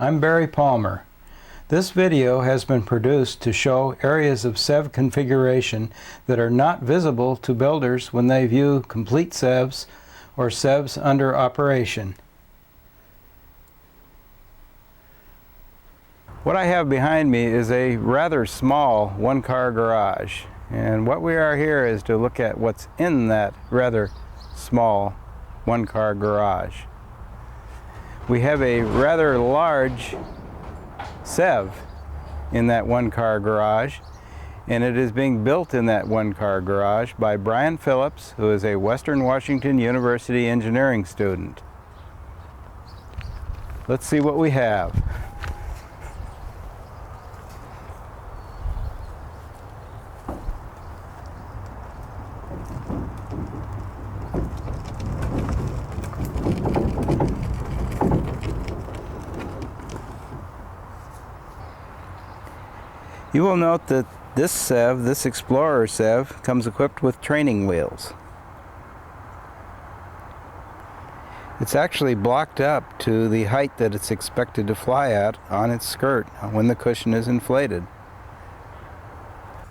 I'm Barry Palmer. This video has been produced to show areas of SEV configuration that are not visible to builders when they view complete SEVs or SEVs under operation. What I have behind me is a rather small one-car garage, and what we are here is to look at what's in that rather small one-car garage. We have a rather large SEV in that one-car garage, and it is being built in that one-car garage by Brian Phillips, who is a Western Washington University engineering student. Let's see what we have. You will note that this SEV, this Explorer SEV, comes equipped with training wheels. It's actually blocked up to the height that it's expected to fly at on its skirt when the cushion is inflated.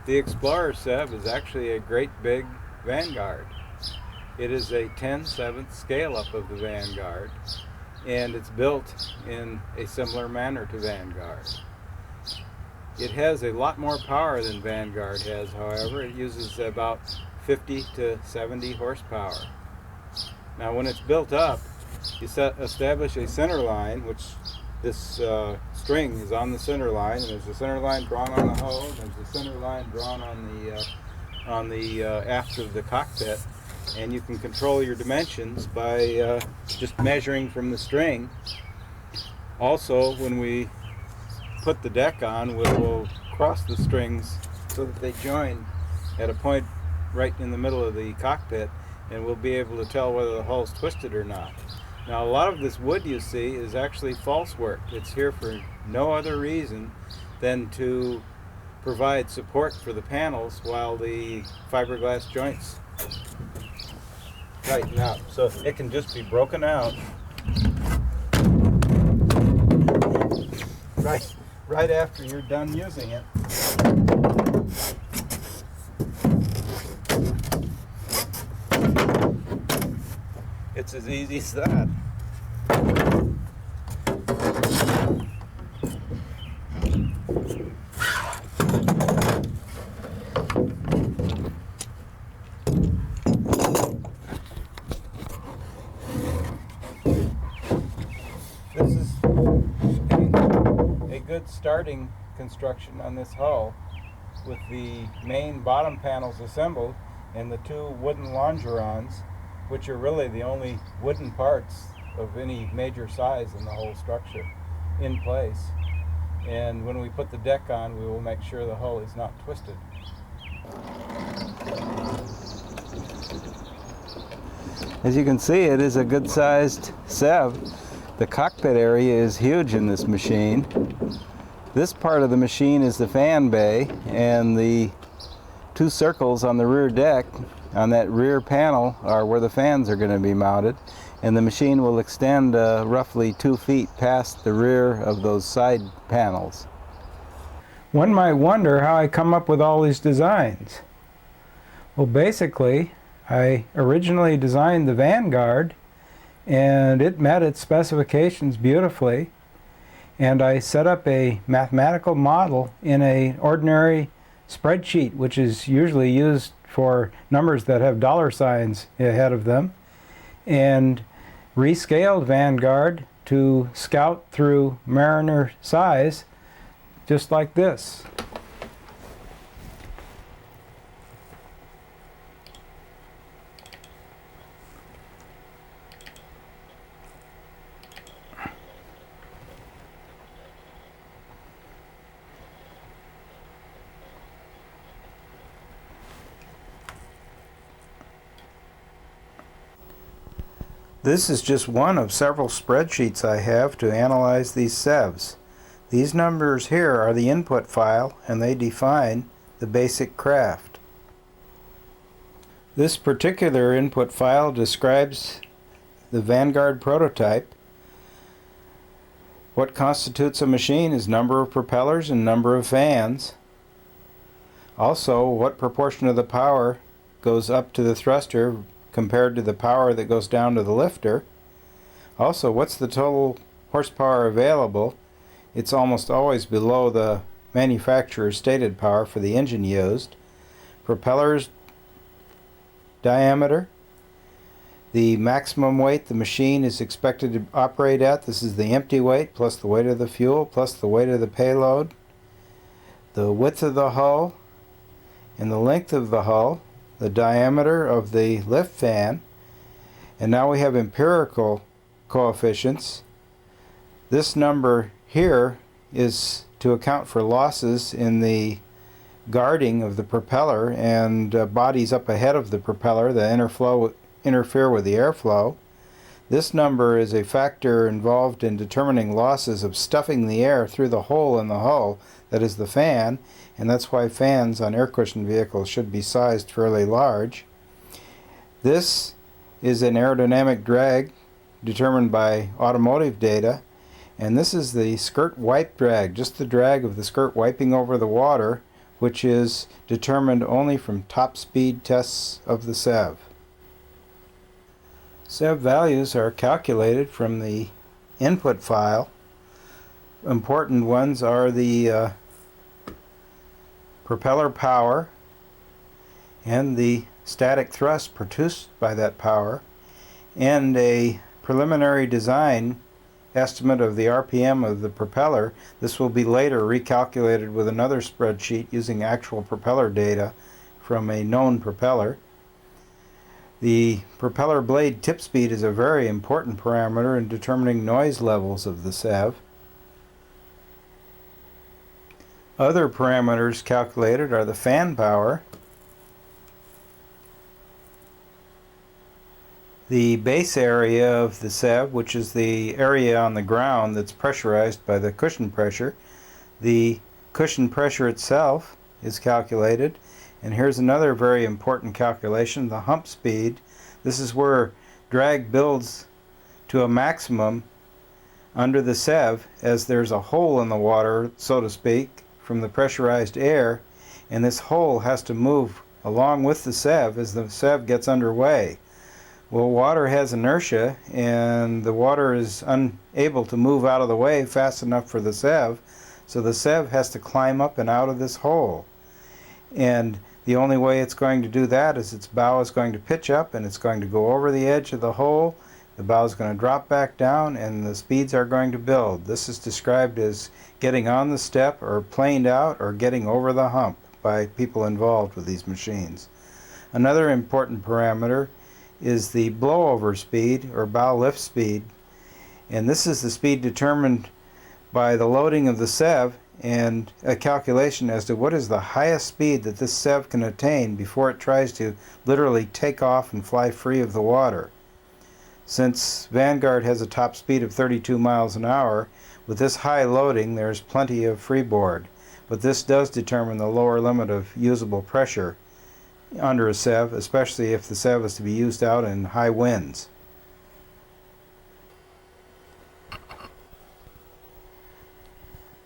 The Explorer SEV is actually a great big Vanguard. It is a 10/7 scale up of the Vanguard, and it's built in a similar manner to Vanguard. It has a lot more power than Vanguard has, however. It uses about 50 to 70 horsepower. Now when it's built up, you establish a center line, which this string is on the center line, and there's a center line drawn on the hull, and there's a center line drawn on the aft of the cockpit, and you can control your dimensions by just measuring from the string. Also, when we put the deck on, we'll cross the strings so that they join at a point right in the middle of the cockpit, and we'll be able to tell whether the hull's twisted or not. Now, a lot of this wood you see is actually false work. It's here for no other reason than to provide support for the panels while the fiberglass joints tighten up. So it can just be broken out right after you're done using it. It's as easy as that. This is a good starting construction on this hull, with the main bottom panels assembled and the two wooden longerons, which are really the only wooden parts of any major size in the whole structure, in place. And when we put the deck on, we will make sure the hull is not twisted. As you can see, it is a good-sized SEV. The cockpit area is huge in this machine. This part of the machine is the fan bay, and the two circles on the rear deck on that rear panel are where the fans are going to be mounted, and the machine will extend roughly 2 feet past the rear of those side panels. One might wonder how I come up with all these designs. Well, basically, I originally designed the Vanguard, and it met its specifications beautifully, and I set up a mathematical model in an ordinary spreadsheet, which is usually used for numbers that have dollar signs ahead of them, and rescaled Vanguard to Scout through Mariner size, just like this. This is just one of several spreadsheets I have to analyze these SEVs. These numbers here are the input file, and they define the basic craft. This particular input file describes the Vanguard prototype, What constitutes a machine is number of propellers and number of fans. Also, what proportion of the power goes up to the thruster compared to the power that goes down to the lifter. Also, what's the total horsepower available? It's almost always below the manufacturer's stated power for the engine used. Propellers diameter, the maximum weight the machine is expected to operate at. This is the empty weight plus the weight of the fuel plus the weight of the payload. The width of the hull and the length of the hull, the diameter of the lift fan, and now we have empirical coefficients. This number here is to account for losses in the guarding of the propeller and bodies up ahead of the propeller that interfere with the airflow. This number is a factor involved in determining losses of stuffing the air through the hole in the hull, that is the fan, and that's why fans on air-cushioned vehicles should be sized fairly large. This is an aerodynamic drag determined by automotive data, and this is the skirt wipe drag, just the drag of the skirt wiping over the water, which is determined only from top speed tests of the SEV. SEV values are calculated from the input file. Important ones are the propeller power and the static thrust produced by that power, and a preliminary design estimate of the RPM of the propeller. This will be later recalculated with another spreadsheet using actual propeller data from a known propeller. The propeller blade tip speed is a very important parameter in determining noise levels of the SEV. Other parameters calculated are the fan power, the base area of the SEV, which is the area on the ground that's pressurized by the cushion pressure. The cushion pressure itself is calculated, and here's another very important calculation, the hump speed. This is where drag builds to a maximum under the SEV as there's a hole in the water, so to speak, from the pressurized air, and this hole has to move along with the SEV as the SEV gets underway. Well, water has inertia, and the water is unable to move out of the way fast enough for the SEV, so the SEV has to climb up and out of this hole. And the only way it's going to do that is its bow is going to pitch up and it's going to go over the edge of the hole. The bow is going to drop back down and the speeds are going to build. This is described as getting on the step or planed out or getting over the hump by people involved with these machines. Another important parameter is the blowover speed or bow lift speed, and this is the speed determined by the loading of the SEV and a calculation as to what is the highest speed that this SEV can attain before it tries to literally take off and fly free of the water. Since Vanguard has a top speed of 32 miles an hour, with this high loading there's plenty of freeboard, but this does determine the lower limit of usable pressure under a SEV, especially if the SEV is to be used out in high winds.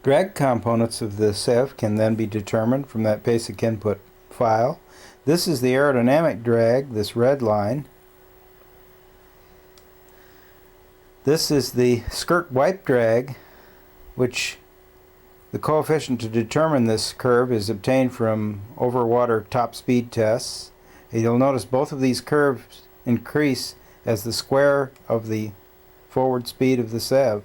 Drag components of the SEV can then be determined from that basic input file. This is the aerodynamic drag, this red line. This is the skirt wipe drag, which the coefficient to determine this curve is obtained from overwater top speed tests. And you'll notice both of these curves increase as the square of the forward speed of the SEV.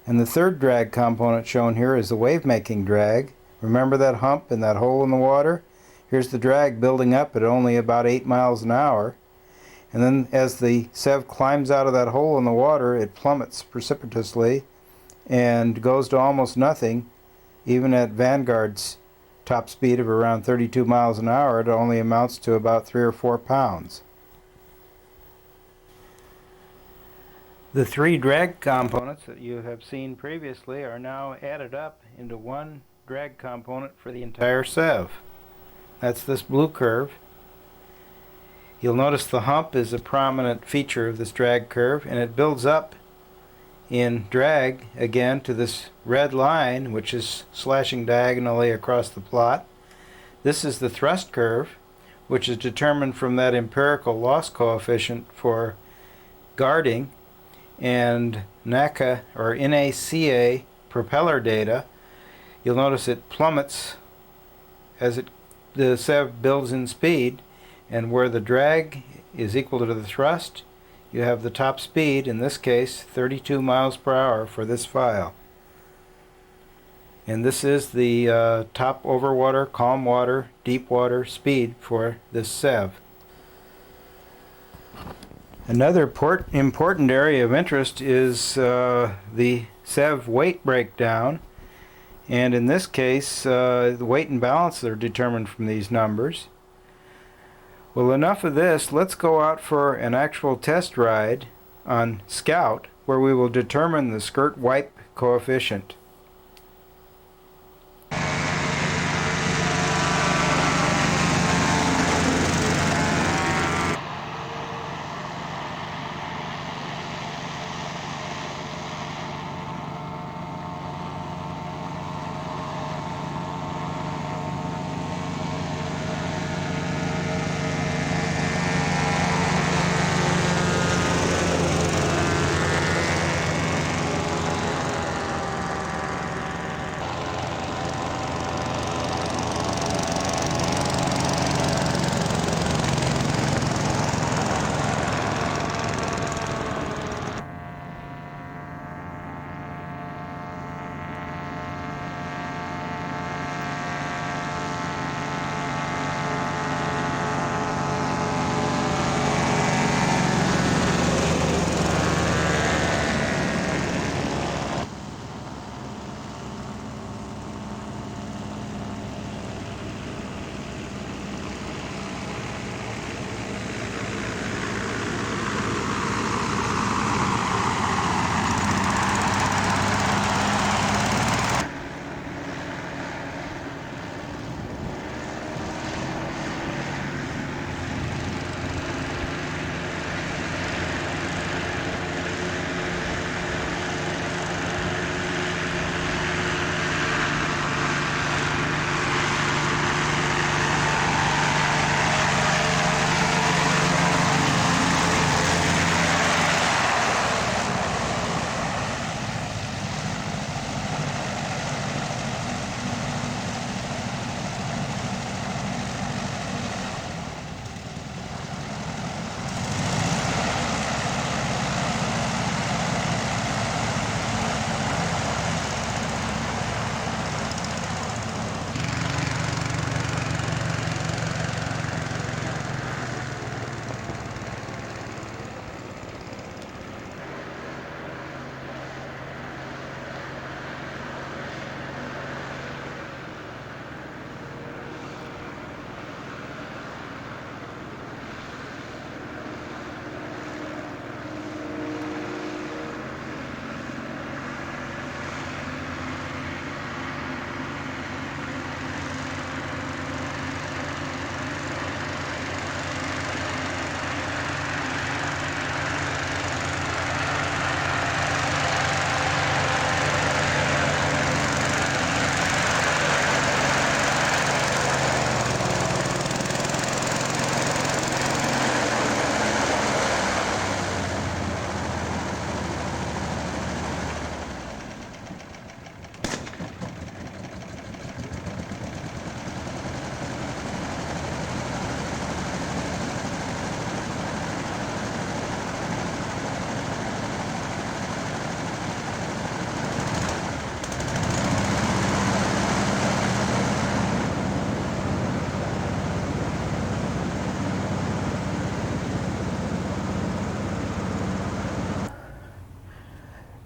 And the third drag component shown here is the wave-making drag. Remember that hump and that hole in the water? Here's the drag building up at only about 8 miles an hour. And then as the SEV climbs out of that hole in the water, it plummets precipitously and goes to almost nothing. Even at Vanguard's top speed of around 32 miles an hour, it only amounts to about 3 or 4 pounds. The three drag components that you have seen previously are now added up into one drag component for the entire SEV. That's this blue curve. You'll notice the hump is a prominent feature of this drag curve, and it builds up in drag again to this red line, which is slashing diagonally across the plot. This is the thrust curve, which is determined from that empirical loss coefficient for guarding, and NACA or NACA propeller data. You'll notice it plummets as the SEV builds in speed, and where the drag is equal to the thrust, you have the top speed, in this case 32 miles per hour for this file. And this is the top overwater, calm water, deep water speed for this SEV. Another important area of interest is the SEV weight breakdown, and in this case the weight and balance are determined from these numbers. Well, enough of this. Let's go out for an actual test ride on Scout, where we will determine the skirt wipe coefficient.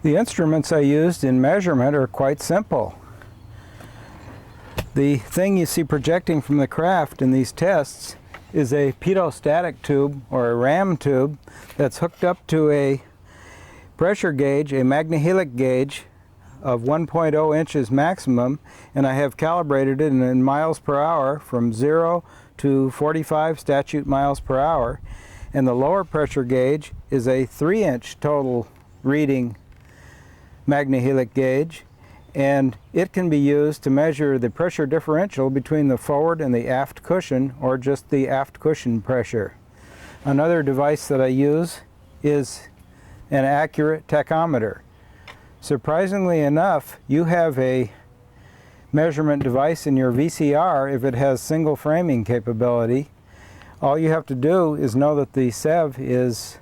The instruments I used in measurement are quite simple. The thing you see projecting from the craft in these tests is a pedostatic tube or a ram tube that's hooked up to a pressure gauge, a magnehelic gauge of 1.0 inches maximum, and I have calibrated it in miles per hour from 0 to 45 statute miles per hour, and the lower pressure gauge is a 3-inch total reading magnehelic gauge, and it can be used to measure the pressure differential between the forward and the aft cushion, or just the aft cushion pressure. Another device that I use is an accurate tachometer. Surprisingly enough, you have a measurement device in your VCR if it has single framing capability. All you have to do is know that the SEV is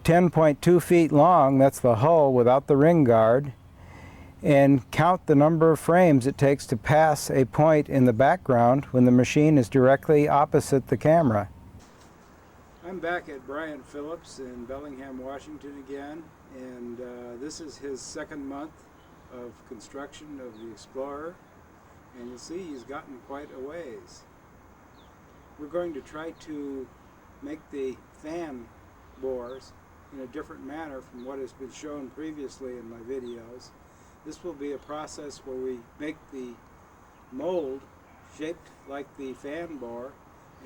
10.2 feet long, that's the hull without the ring guard, and count the number of frames it takes to pass a point in the background when the machine is directly opposite the camera. I'm back at Brian Phillips in Bellingham, Washington again, and this is his second month of construction of the Explorer, and you'll see he's gotten quite a ways. We're going to try to make the fan bores in a different manner from what has been shown previously in my videos. This will be a process where we make the mold shaped like the fan bore,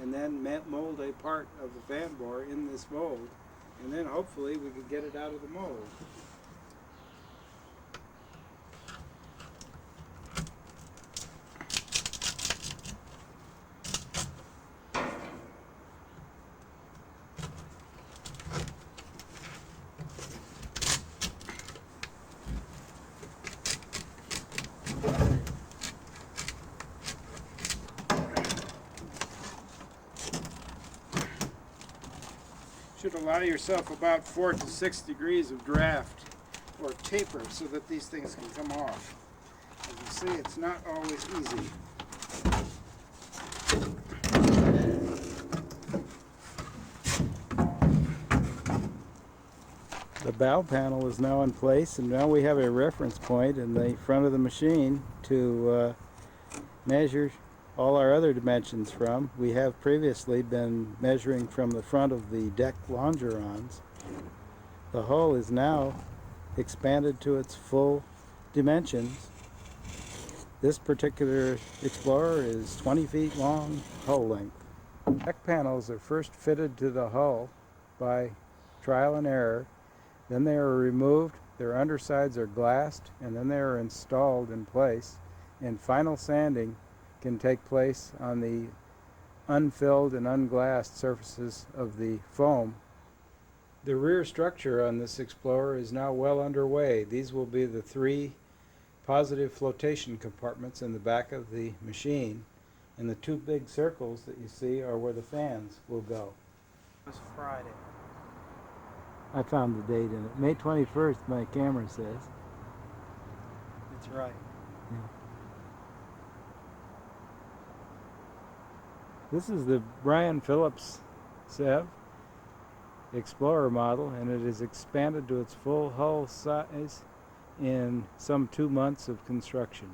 and then mold a part of the fan bore in this mold, and then hopefully we can get it out of the mold. Should allow yourself about 4 to 6 degrees of draft or taper so that these things can come off. As you see, it's not always easy. The bow panel is now in place, and now we have a reference point in the front of the machine to measure all our other dimensions from. We have previously been measuring from the front of the deck longerons. The hull is now expanded to its full dimensions. This particular Explorer is 20 feet long hull length. Deck panels are first fitted to the hull by trial and error. Then they are removed, their undersides are glassed, and then they are installed in place, and final sanding can take place on the unfilled and unglassed surfaces of the foam. The rear structure on this Explorer is now well underway. These will be the 3 positive flotation compartments in the back of the machine, and the 2 big circles that you see are where the fans will go. It was Friday. I found the date in it. May 21st, my camera says. That's right. Yeah. This is the Brian Phillips SEV Explorer model, and it is expanded to its full hull size in some 2 months of construction.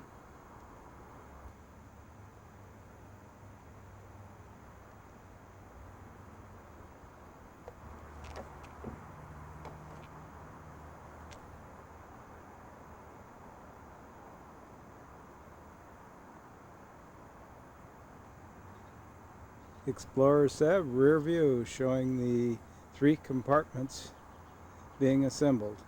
Explorer SEV rear view showing the 3 compartments being assembled.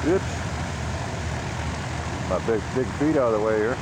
Good. My big feet out of the way here.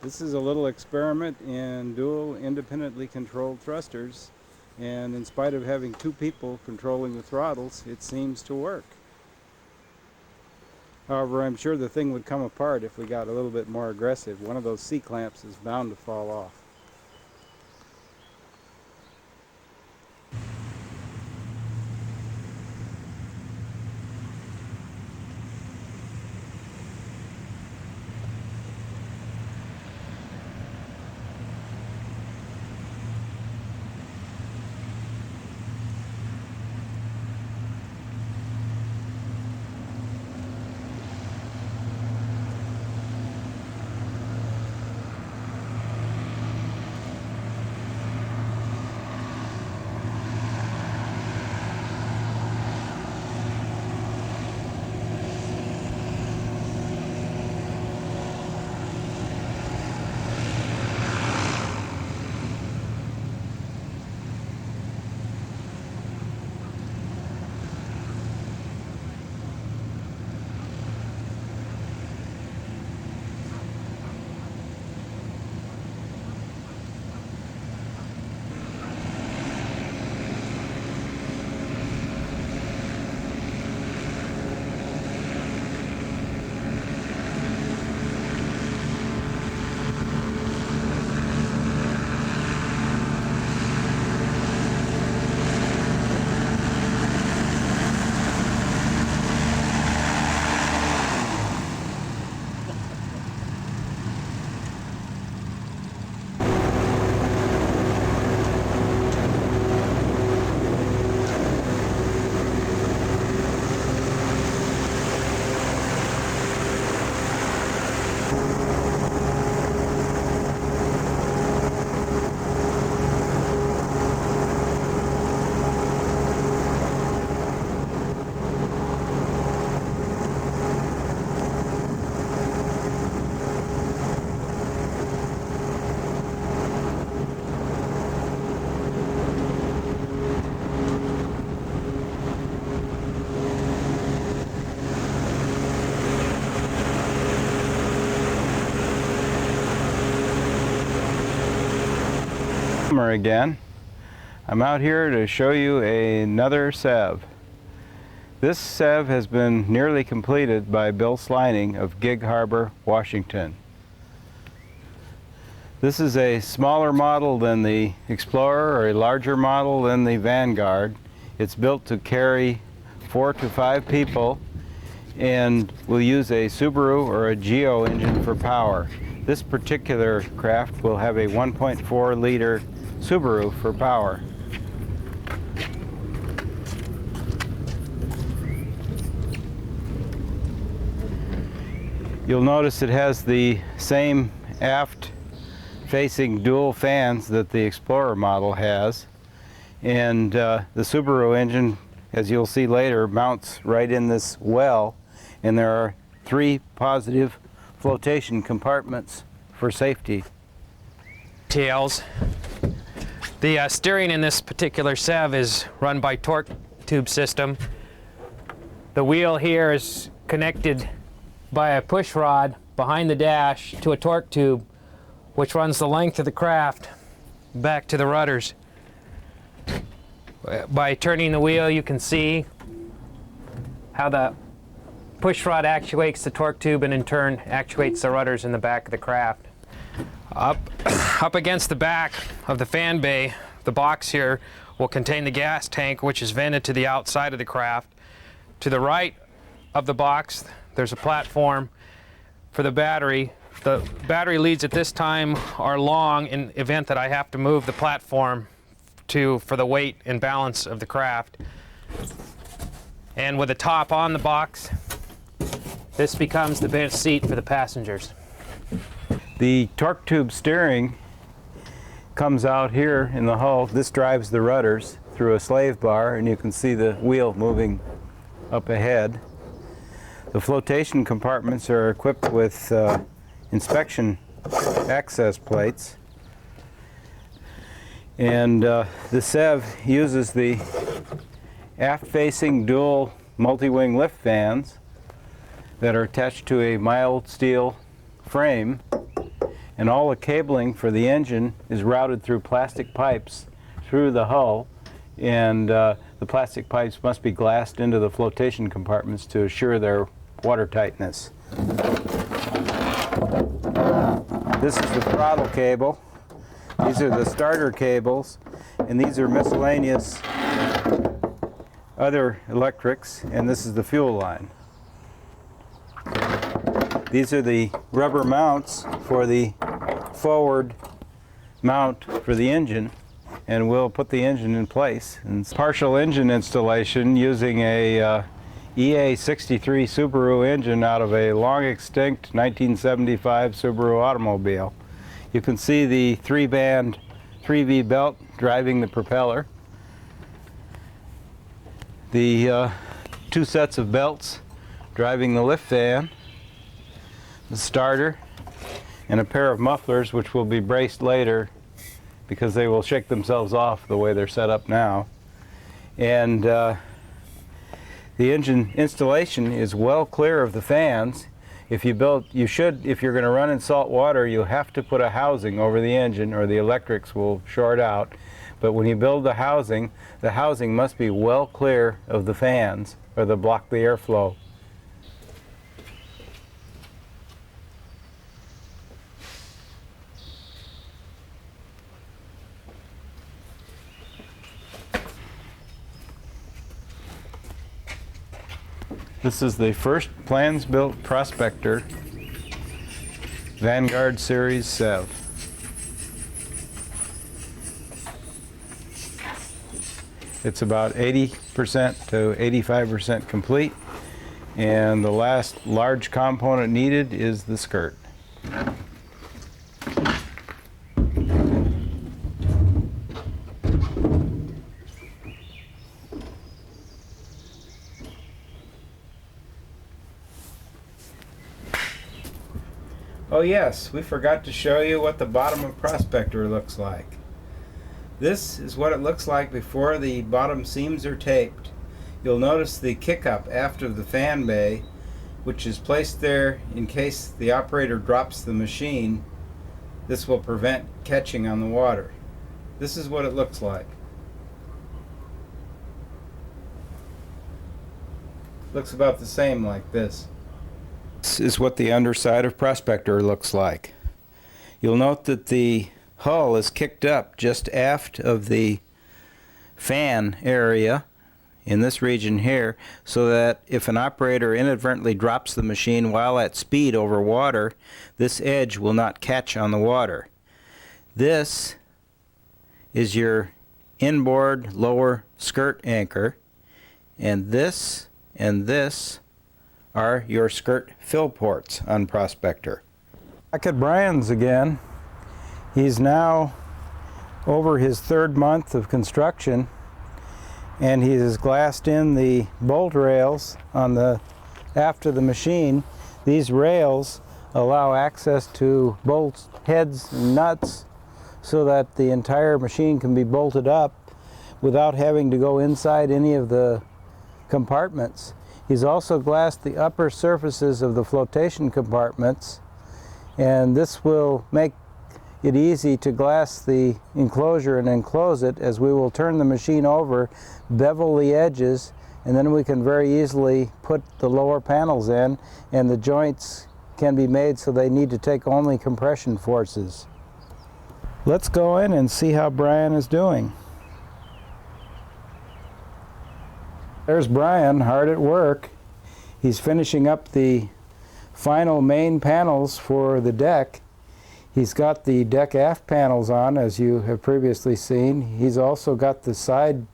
This is a little experiment in dual independently controlled thrusters, and in spite of having two people controlling the throttles, it seems to work. However, I'm sure the thing would come apart if we got a little bit more aggressive. One of those C-clamps is bound to fall off. Again, I'm out here to show you another SEV. This SEV has been nearly completed by Bill Slining of Gig Harbor, Washington. This is a smaller model than the Explorer or a larger model than the Vanguard. It's built to carry 4 to 5 people and will use a Subaru or a Geo engine for power. This particular craft will have a 1.4 liter Subaru for power. You'll notice it has the same aft facing dual fans that the Explorer model has, and the Subaru engine, as you'll see later, mounts right in this well, and there are 3 positive flotation compartments for safety. Details. The steering in this particular SEV is run by torque tube system. The wheel here is connected by a push rod behind the dash to a torque tube, which runs the length of the craft back to the rudders. By turning the wheel, you can see how the push rod actuates the torque tube and in turn actuates the rudders in the back of the craft. Up against the back of the fan bay, the box here will contain the gas tank, which is vented to the outside of the craft. To the right of the box, there's a platform for the battery. The battery leads at this time are long in event that I have to move the platform for the weight and balance of the craft. And with the top on the box, this becomes the bench seat for the passengers. The torque tube steering comes out here in the hull. This drives the rudders through a slave bar, and you can see the wheel moving up ahead. The flotation compartments are equipped with inspection access plates, and the SEV uses the aft-facing dual multi-wing lift fans that are attached to a mild steel frame, and all the cabling for the engine is routed through plastic pipes through the hull, and the plastic pipes must be glassed into the flotation compartments to assure their watertightness. This is the throttle cable. These are the starter cables, and these are miscellaneous other electrics, and this is the fuel line. These are the rubber mounts for the forward mount for the engine, and we'll put the engine in place. And partial engine installation using a EA63 Subaru engine out of a long extinct 1975 Subaru automobile. You can see the 3-band 3V belt driving the propeller. The 2 sets of belts driving the lift fan, the starter, and a pair of mufflers which will be braced later because they will shake themselves off the way they're set up now. And the engine installation is well clear of the fans. If you if you're going to run in salt water, you have to put a housing over the engine or the electrics will short out. But when you build the housing must be well clear of the fans or they'll block the airflow. This is the first plans-built Prospector Vanguard Series SEV. It's about 80% to 85% complete, and the last large component needed is the skirt. Oh yes, we forgot to show you what the bottom of Prospector looks like. This is what it looks like before the bottom seams are taped. You'll notice the kick-up aft of the fan bay, which is placed there in case the operator drops the machine. This will prevent catching on the water. This is what it looks like. Looks about the same like this. This is what the underside of Prospector looks like. You'll note that the hull is kicked up just aft of the fan area in this region here, so that if an operator inadvertently drops the machine while at speed over water, this edge will not catch on the water. This is your inboard lower skirt anchor, and this are your skirt fill ports on Prospector. Back at Brian's again. He's now over his 3rd month of construction, and he has glassed in the bolt rails on the aft of the machine. These rails allow access to bolts, heads, and nuts so that the entire machine can be bolted up without having to go inside any of the compartments. He's also glassed the upper surfaces of the flotation compartments, and this will make it easy to glass the enclosure and enclose it, as we will turn the machine over, bevel the edges, and then we can very easily put the lower panels in, and the joints can be made so they need to take only compression forces. Let's go in and see how Brian is doing. There's Brian, hard at work. He's finishing up the final main panels for the deck. He's got the deck aft panels on, as you have previously seen. He's also got the side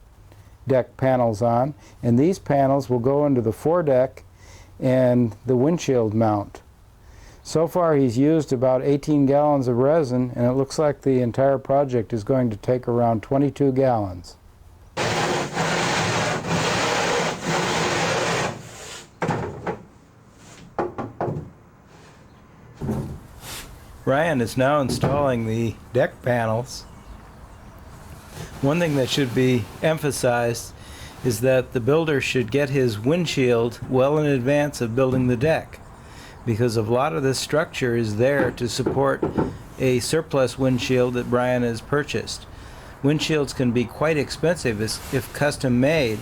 deck panels on, and these panels will go into the foredeck and the windshield mount. So far he's used about 18 gallons of resin, and it looks like the entire project is going to take around 22 gallons. Ryan is now installing the deck panels. One thing that should be emphasized is that the builder should get his windshield well in advance of building the deck, because a lot of this structure is there to support a surplus windshield that Brian has purchased. Windshields can be quite expensive if custom made,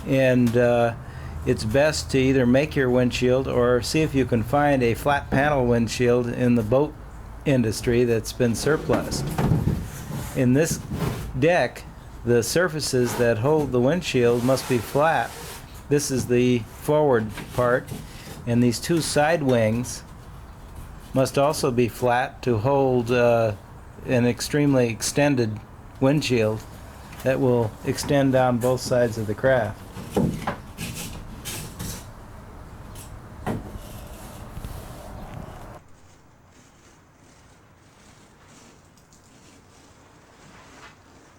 and it's best to either make your windshield or see if you can find a flat panel windshield in the boat industry that's been surplused. In this deck, the surfaces that hold the windshield must be flat. This is the forward part, and these two side wings must also be flat to hold an extremely extended windshield that will extend down both sides of the craft.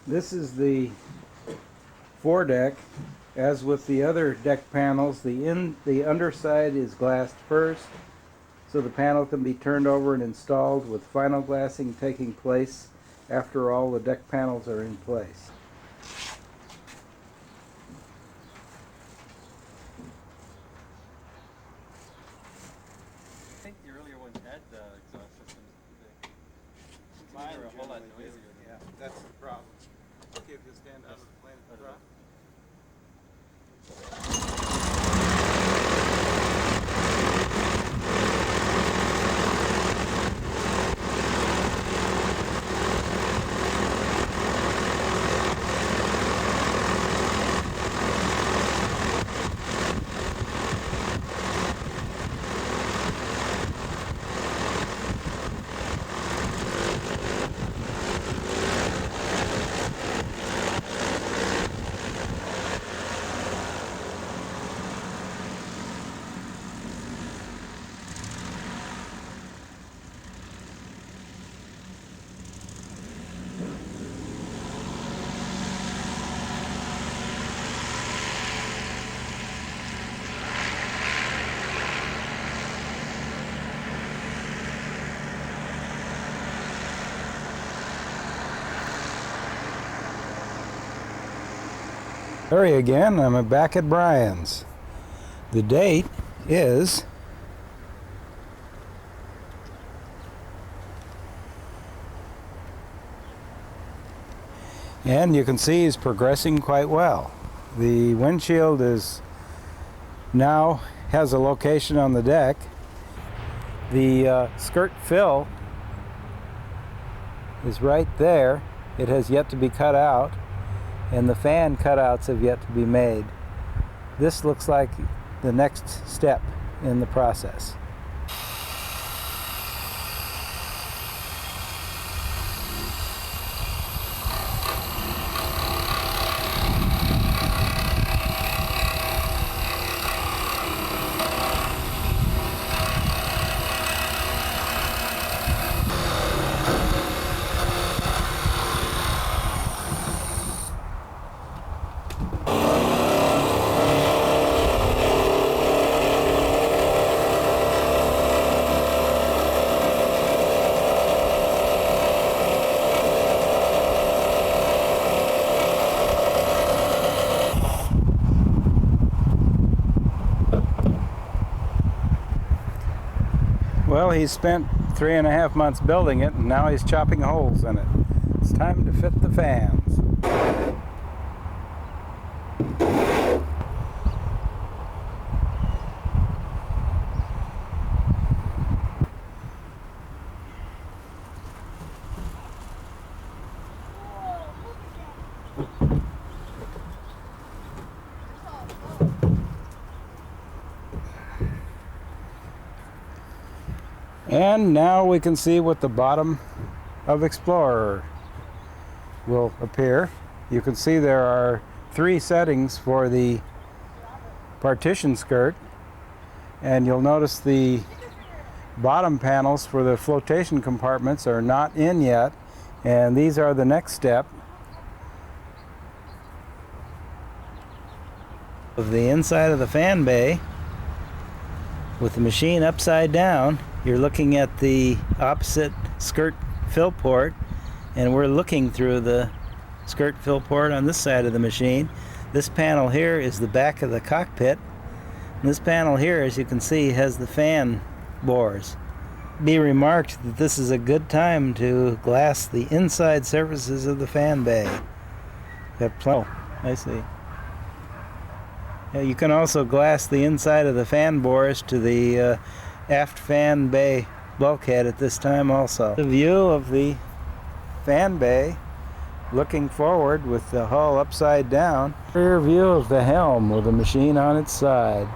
This is the foredeck. As with the other deck panels, the underside is glassed first, so the panel can be turned over and installed, with final glassing taking place after all the deck panels are in place. I think the earlier ones had exhaust systems. Mine are a whole lot noisier. Yeah, that's the problem. Okay, if you stand out of the plane at the drop. Hurry again, I'm back at Brian's. The date is and you can see he's progressing quite well. The windshield is now has a location on the deck. The skirt fill is right there. It has yet to be cut out, and the fan cutouts have yet to be made. This looks like the next step in the process. Well, he's spent 3.5 months building it, and now he's chopping holes in it. It's time to fit the fans. And now we can see what the bottom of Explorer will appear. You can see there are 3 settings for the partition skirt, and you'll notice the bottom panels for the flotation compartments are not in yet, and these are the next step. Of the inside of the fan bay, with the machine upside down, you're looking at the opposite skirt fill port, and we're looking through the skirt fill port on this side of the machine. This panel here is the back of the cockpit, and this panel here, as you can see, has the fan bores. be remarked that this is a good time to glass the inside surfaces of the fan bay. Oh, I see. Yeah, you can also glass the inside of the fan bores to the aft fan bay bulkhead at this time also. The view of the fan bay looking forward with the hull upside down. Rear view of the helm with the machine on its side.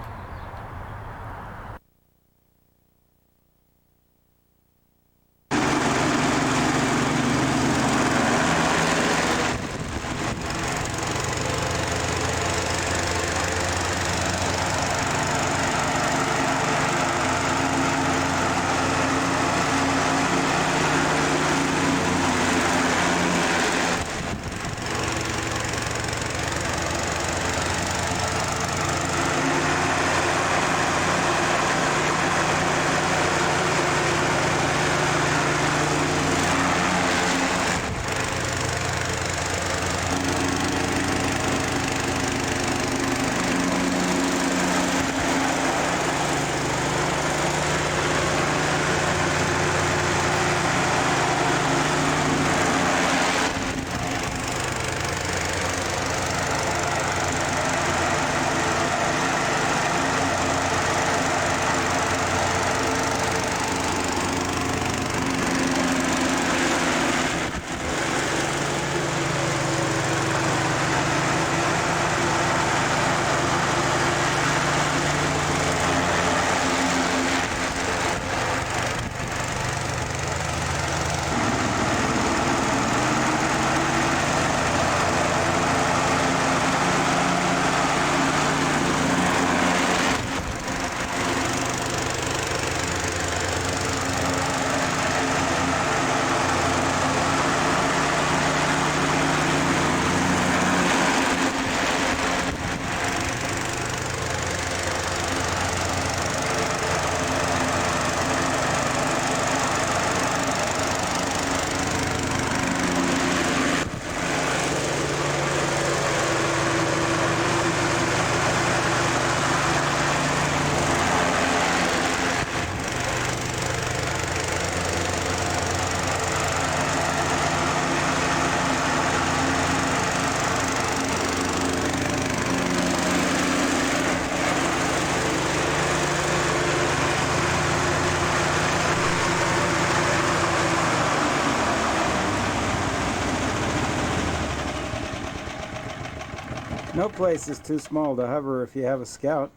No place is too small to hover if you have a Scout.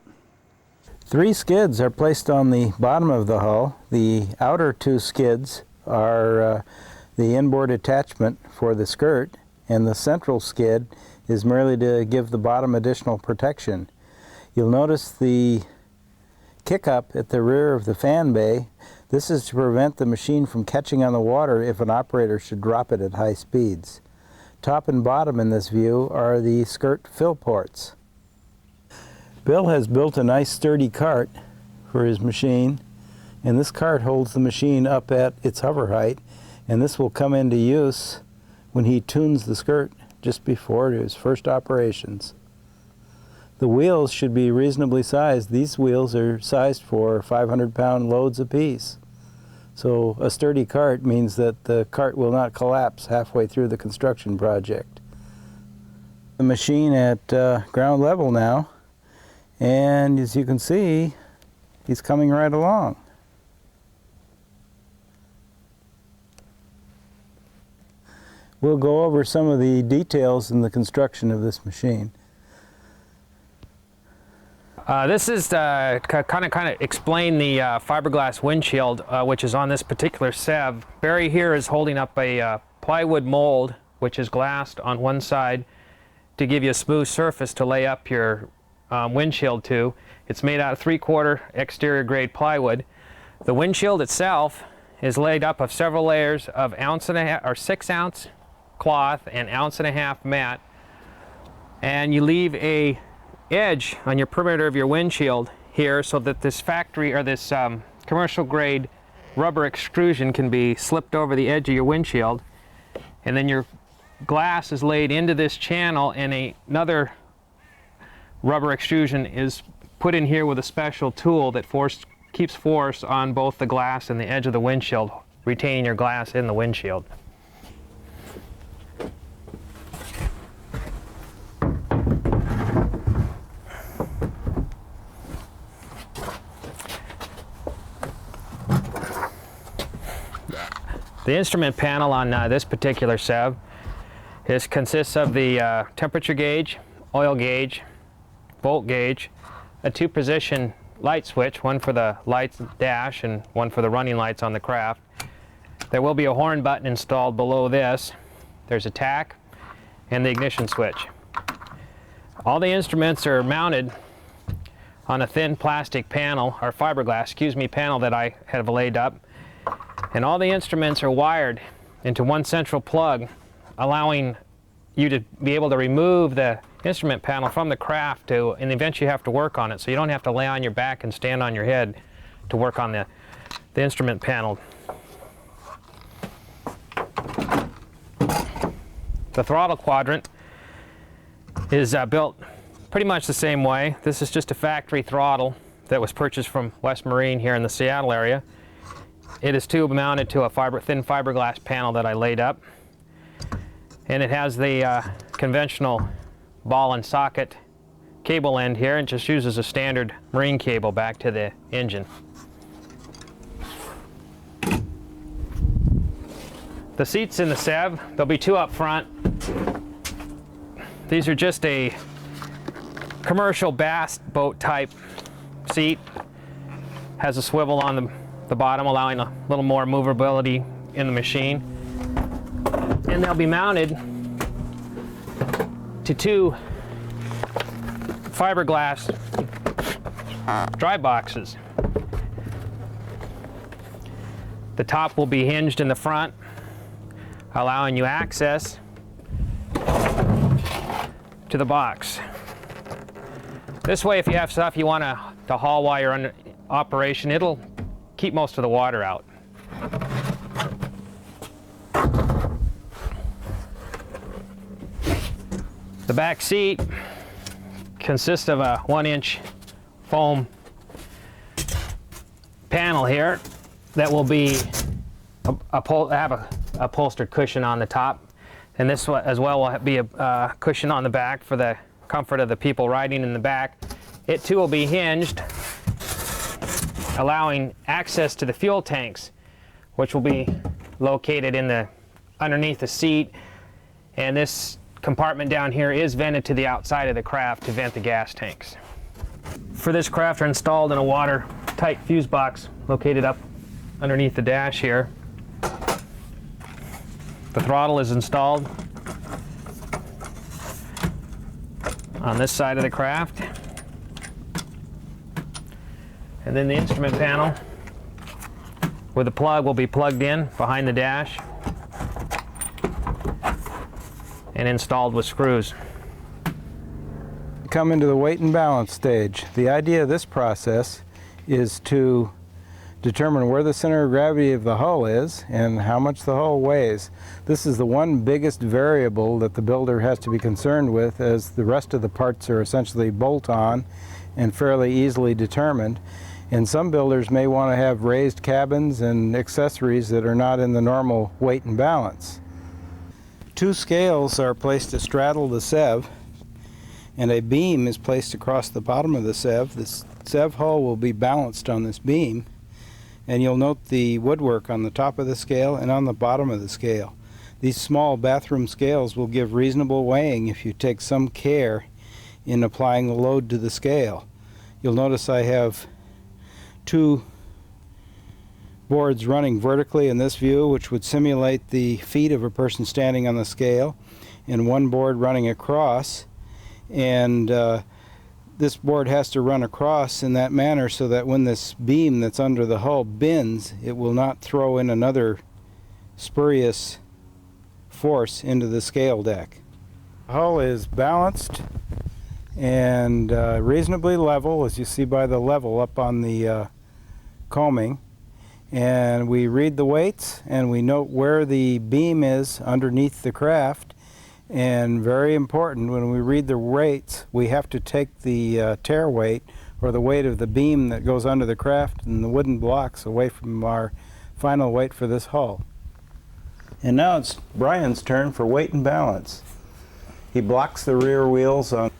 3 skids are placed on the bottom of the hull. The outer 2 skids are the inboard attachment for the skirt, and the central skid is merely to give the bottom additional protection. You'll notice the kick up at the rear of the fan bay. This is to prevent the machine from catching on the water if an operator should drop it at high speeds. Top and bottom in this view are the skirt fill ports. Bill has built a nice sturdy cart for his machine, and this cart holds the machine up at its hover height, and this will come into use when he tunes the skirt just before his first operations. The wheels should be reasonably sized. These wheels are sized for 500-pound loads apiece. So a sturdy cart means that the cart will not collapse halfway through the construction project. The machine at ground level now, and as you can see, he's coming right along. We'll go over some of the details in the construction of this machine. This is to kind of explain the fiberglass windshield, which is on this particular SEV. Barry here is holding up a plywood mold, which is glassed on one side to give you a smooth surface to lay up your windshield to. It's made out of 3/4 exterior grade plywood. The windshield itself is laid up of several layers of 1.5 or 6 ounce cloth and 1.5 ounce mat, and you leave a edge on your perimeter of your windshield here so that this factory or this commercial grade rubber extrusion can be slipped over the edge of your windshield, and then your glass is laid into this channel, and another rubber extrusion is put in here with a special tool that force keeps force on both the glass and the edge of the windshield, retaining your glass in the windshield. The instrument panel on this particular SEV consists of the temperature gauge, oil gauge, volt gauge, a 2-position light switch, one for the lights dash and one for the running lights on the craft. There will be a horn button installed below this. There's a tach and the ignition switch. All the instruments are mounted on a thin plastic panel, or fiberglass, panel that I have laid up. And all the instruments are wired into one central plug, allowing you to be able to remove the instrument panel from the craft in the event you have to work on it, so you don't have to lay on your back and stand on your head to work on the instrument panel. The throttle quadrant is built pretty much the same way. This is just a factory throttle that was purchased from West Marine here in the Seattle area. It is tube mounted to a thin fiberglass panel that I laid up, and it has the conventional ball and socket cable end here, and just uses a standard marine cable back to the engine. The seats in the SEV, there'll be 2 up front. These are just a commercial bass boat type seat. Has a swivel on the bottom, allowing a little more movability in the machine. And they'll be mounted to 2 fiberglass dry boxes. The top will be hinged in the front, allowing you access to the box. This way, if you have stuff you want to haul while you're under operation, it'll keep most of the water out. The back seat consists of a 1-inch foam panel here that will be have a upholstered cushion on the top, and this as well will be a cushion on the back for the comfort of the people riding in the back. It too will be hinged, allowing access to the fuel tanks, which will be located underneath the seat, and this compartment down here is vented to the outside of the craft to vent the gas tanks. For this craft are installed in a watertight fuse box located up underneath the dash here. The throttle is installed on this side of the craft, and then the instrument panel with the plug will be plugged in behind the dash and installed with screws. Come into the weight and balance stage. The idea of this process is to determine where the center of gravity of the hull is and how much the hull weighs. This is the one biggest variable that the builder has to be concerned with, as the rest of the parts are essentially bolt-on and fairly easily determined. And some builders may want to have raised cabins and accessories that are not in the normal weight and balance. 2 scales are placed to straddle the SEV, and a beam is placed across the bottom of the SEV. The SEV hull will be balanced on this beam, and you'll note the woodwork on the top of the scale and on the bottom of the scale. These small bathroom scales will give reasonable weighing if you take some care in applying the load to the scale. You'll notice I have 2 boards running vertically in this view, which would simulate the feet of a person standing on the scale, and 1 board running across, and this board has to run across in that manner so that when this beam that's under the hull bends, it will not throw in another spurious force into the scale deck. The hull is balanced and reasonably level, as you see by the level up on the combing. And we read the weights and we note where the beam is underneath the craft. And very important, when we read the weights, we have to take the tear weight or the weight of the beam that goes under the craft and the wooden blocks away from our final weight for this hull. And now it's Brian's turn for weight and balance. He blocks the rear wheels on.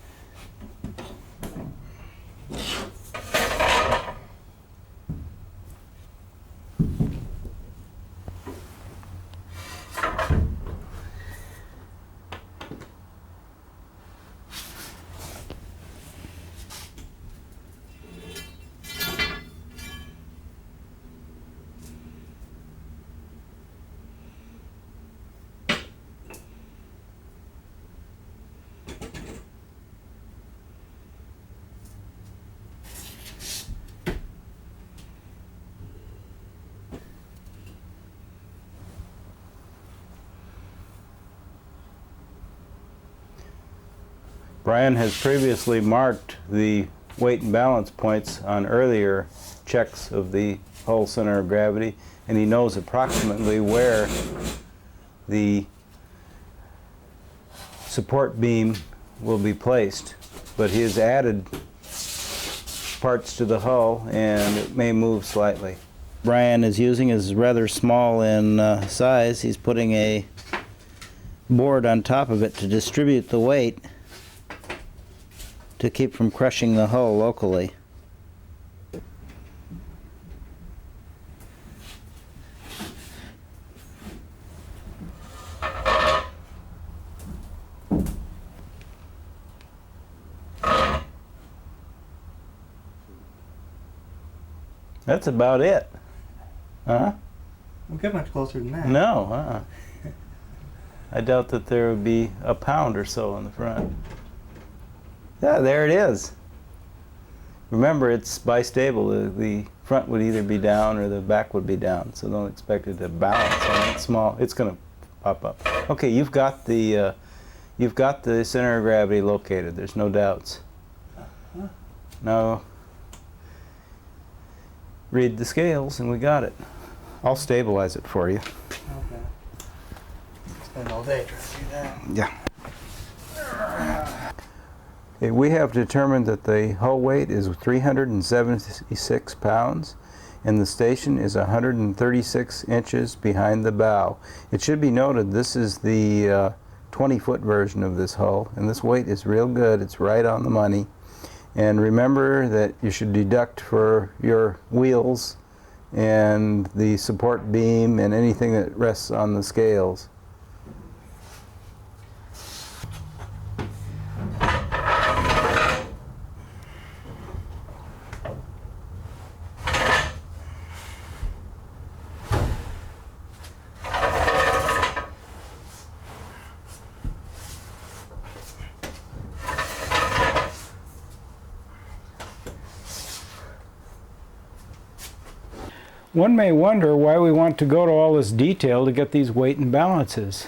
Brian has previously marked the weight and balance points on earlier checks of the hull center of gravity, and he knows approximately where the support beam will be placed. But he has added parts to the hull and it may move slightly. Brian is using is rather small in size. He's putting a board on top of it to distribute the weight to keep from crushing the hull locally. That's about it. Huh? Don't get much closer than that. No, I doubt that there would be a pound or so on the front. Yeah, there it is. Remember, it's bistable. The front would either be down or the back would be down, so don't expect it to balance on it small. It's going to pop up. Okay, you've got the center of gravity located. There's no doubts. Now, read the scales, and we got it. I'll stabilize it for you. Okay. Spend all day trying to do that. Yeah. Okay, we have determined that the hull weight is 376 pounds and the station is 136 inches behind the bow. It should be noted this is the 20-foot version of this hull, and this weight is real good. It's right on the money. And remember that you should deduct for your wheels and the support beam and anything that rests on the scales. One may wonder why we want to go to all this detail to get these weight and balances.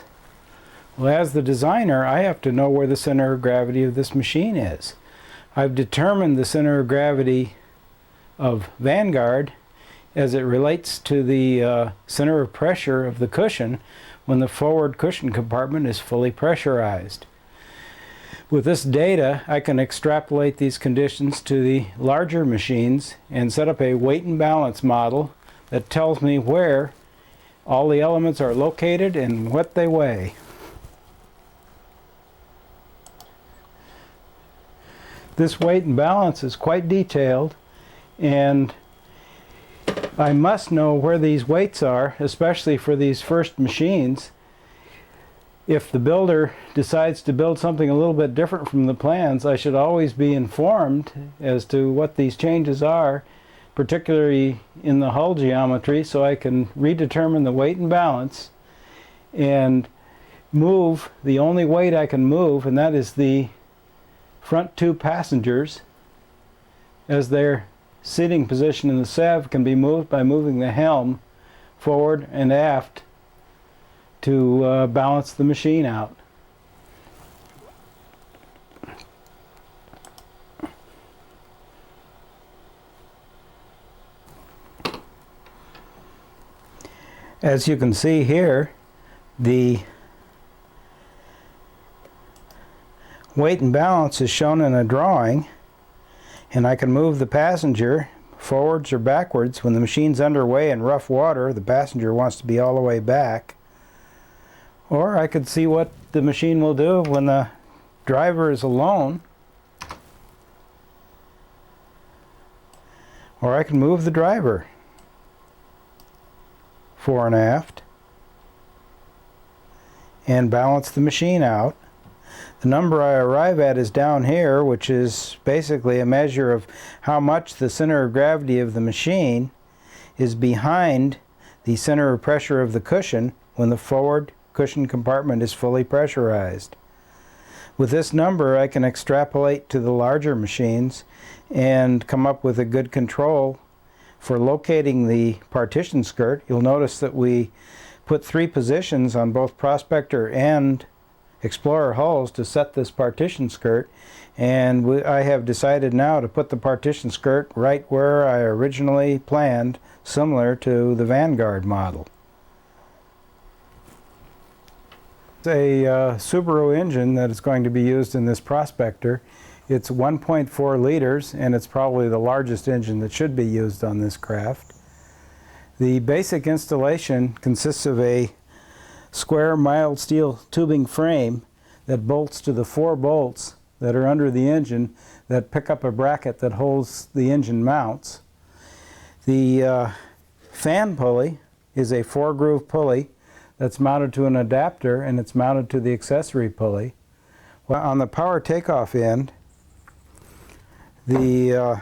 Well, as the designer, I have to know where the center of gravity of this machine is. I've determined the center of gravity of Vanguard as it relates to the center of pressure of the cushion when the forward cushion compartment is fully pressurized. With this data, I can extrapolate these conditions to the larger machines and set up a weight and balance model that tells me where all the elements are located and what they weigh. This weight and balance is quite detailed, and I must know where these weights are, especially for these first machines. If the builder decides to build something a little bit different from the plans, I should always be informed as to what these changes are, particularly in the hull geometry, so I can redetermine the weight and balance and move the only weight I can move, and that is the front two passengers, as their sitting position in the SEV can be moved by moving the helm forward and aft to balance the machine out. As you can see here, the weight and balance is shown in a drawing, And I can move the passenger forwards or backwards. When the machine's underway in rough water, the passenger wants to be all the way back. Or I could see what the machine will do when the driver is alone. Or I can move the driver fore and aft and balance the machine out. The number I arrive at is down here, which is basically a measure of how much the center of gravity of the machine is behind the center of pressure of the cushion when the forward cushion compartment is fully pressurized. With this number, I can extrapolate to the larger machines and come up with a good control for locating the partition skirt. You'll notice that we put 3 positions on both Prospector and Explorer hulls to set this partition skirt, and I have decided now to put the partition skirt right where I originally planned, similar to the Vanguard model. It's a Subaru engine that is going to be used in this Prospector. It's 1.4 liters, and it's probably the largest engine that should be used on this craft. The basic installation consists of a square mild steel tubing frame that bolts to the 4 bolts that are under the engine that pick up a bracket that holds the engine mounts. The fan pulley is a 4-groove pulley that's mounted to an adapter, and it's mounted to the accessory pulley. Well, on the power takeoff end, the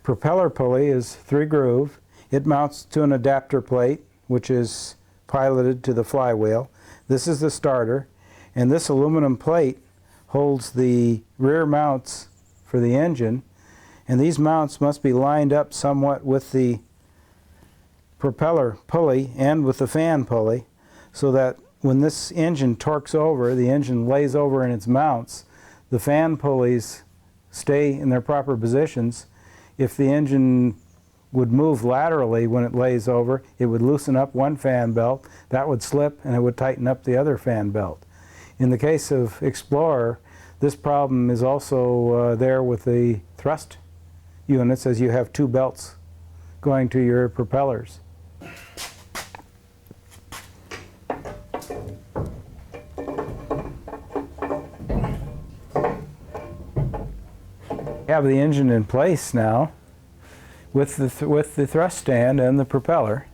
propeller pulley is 3-groove. It mounts to an adapter plate, which is piloted to the flywheel. This is the starter, and this aluminum plate holds the rear mounts for the engine, and these mounts must be lined up somewhat with the propeller pulley and with the fan pulley, so that when this engine torques over, the engine lays over in its mounts, the fan pulleys stay in their proper positions. If the engine would move laterally when it lays over, it would loosen up one fan belt, that would slip, and it would tighten up the other fan belt. In the case of Explorer, this problem is also there with the thrust units, as you have 2 belts going to your propellers. We have the engine in place now with the thrust stand and the propeller.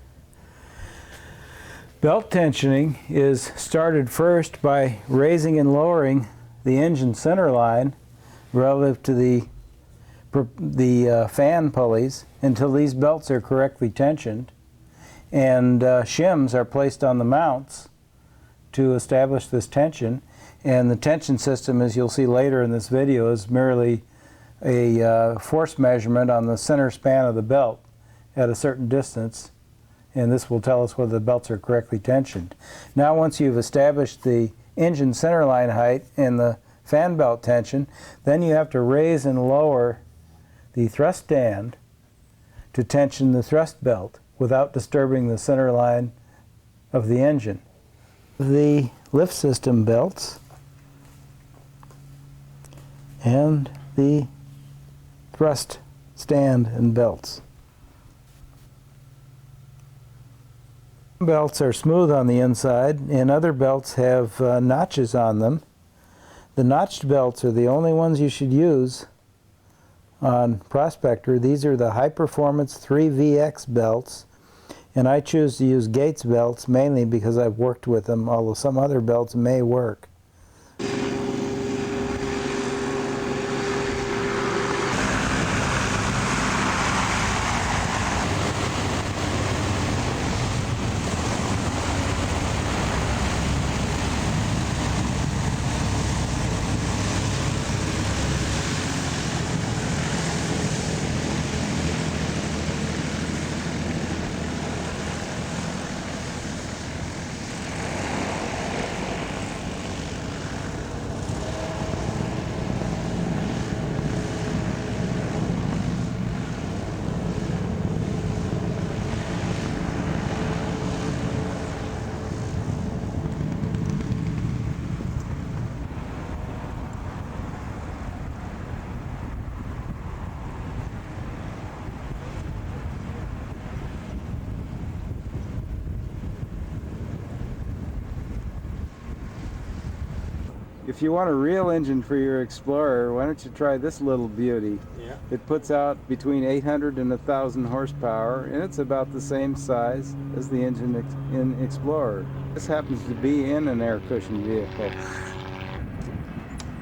Belt tensioning is started first by raising and lowering the engine center line relative to the fan pulleys until these belts are correctly tensioned, and shims are placed on the mounts to establish this tension. And the tension system, as you'll see later in this video, is merely a force measurement on the center span of the belt at a certain distance, and this will tell us whether the belts are correctly tensioned. Now, once you've established the engine center line height and the fan belt tension, then you have to raise and lower the thrust stand to tension the thrust belt without disturbing the center line of the engine. The lift system belts and the thrust stand and belts. Some belts are smooth on the inside, and other belts have notches on them. The notched belts are the only ones you should use on Prospector. These are the high performance 3VX belts, and I choose to use Gates belts mainly because I've worked with them, although some other belts may work. If you want a real engine for your Explorer, why don't you try this little beauty? Yeah. It puts out between 800 and 1,000 horsepower, and it's about the same size as the engine in Explorer. This happens to be in an air cushion vehicle.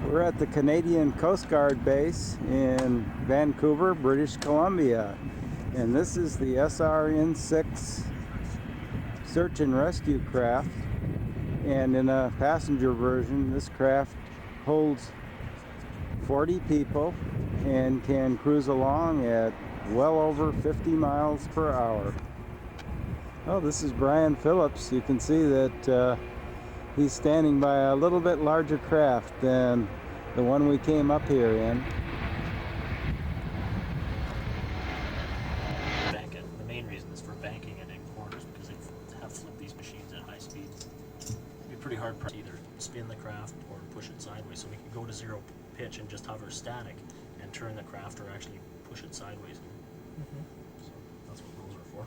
We're at the Canadian Coast Guard base in Vancouver, British Columbia. And this is the SRN-6 search and rescue craft. And in a passenger version, this craft holds 40 people and can cruise along at well over 50 miles per hour. Oh, this is Brian Phillips. You can see that he's standing by a little bit larger craft than the one we came up here in. Bank it. The main reason is for banking it in corners because they have flipped these machines at high speeds. It'd be pretty hard to either spin the craft or push it sideways. So we can go to zero pitch and just hover static and turn the craft or actually push it sideways. So that's what those are for.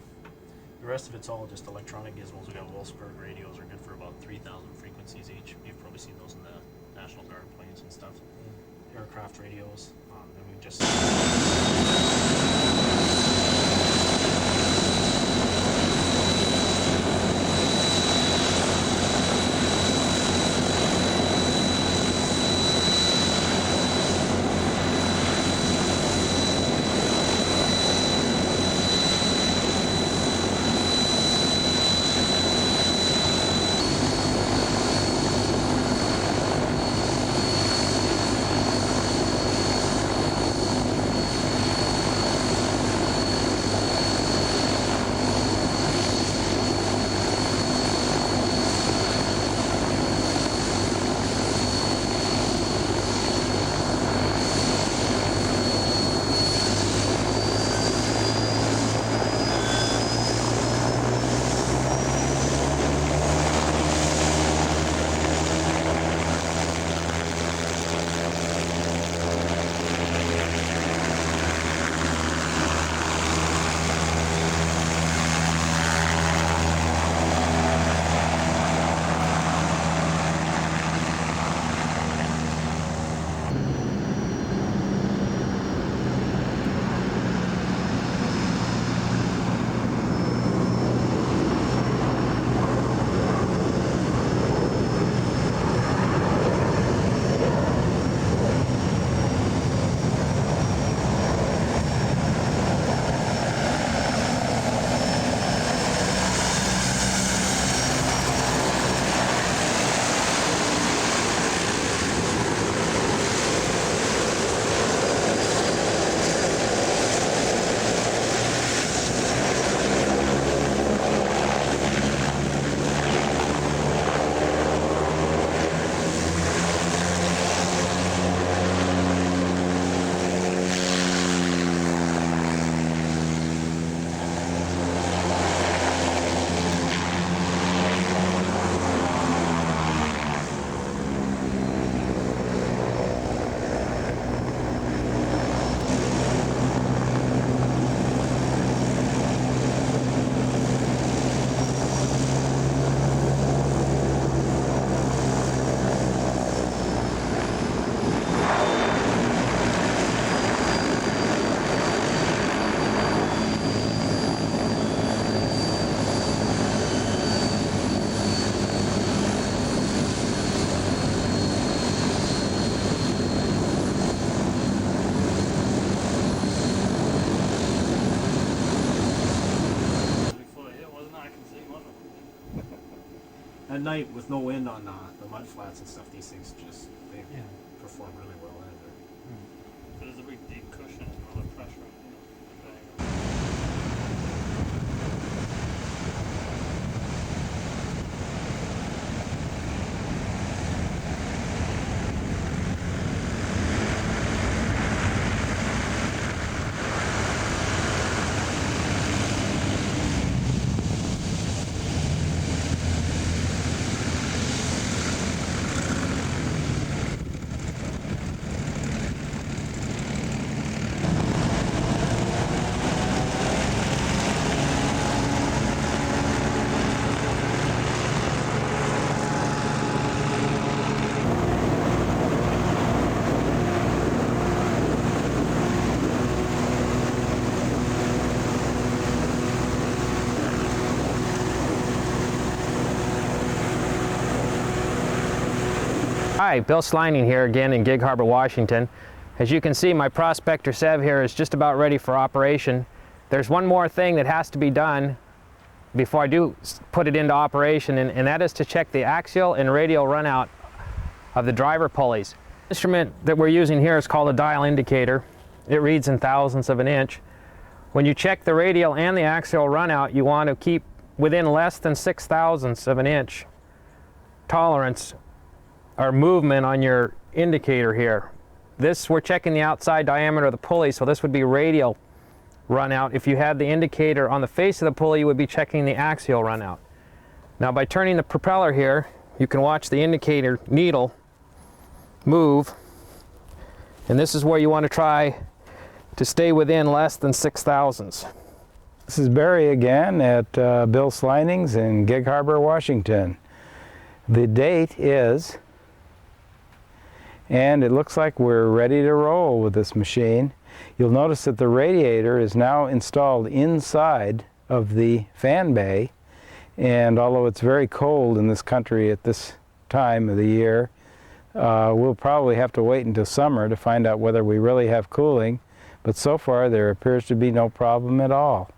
The rest of it's all just electronic gizmos. We got Wolfsburg radios are good for about 3,000 frequencies each. You've probably seen those in the National Guard planes and stuff. Aircraft radios. And we just at night with no wind on the mud flats and stuff, these things just they perform really well out there. But there's a big deep cushion and all the pressure on it. Hi, Bill Slining here again in Gig Harbor, Washington. As you can see, my Prospector SEV here is just about ready for operation. There's one more thing that has to be done before I do put it into operation, and that is to check the axial and radial runout of the driver pulleys. The instrument that we're using here is called a dial indicator. It reads in thousandths of an inch. When you check the radial and the axial runout, you want to keep within less than 6 thousandths of an inch tolerance or movement on your indicator here. This, we're checking the outside diameter of the pulley, so this would be radial runout. If you had the indicator on the face of the pulley, you would be checking the axial runout. Now by turning the propeller here, you can watch the indicator needle move, and this is where you want to try to stay within less than 6 thousandths. This is Barry again at Bill Slining's in Gig Harbor, Washington. The date is, and it looks like we're ready to roll with this machine. You'll notice that the radiator is now installed inside of the fan bay, and although it's very cold in this country at this time of the year, we'll probably have to wait until summer to find out whether we really have cooling, but so far there appears to be no problem at all.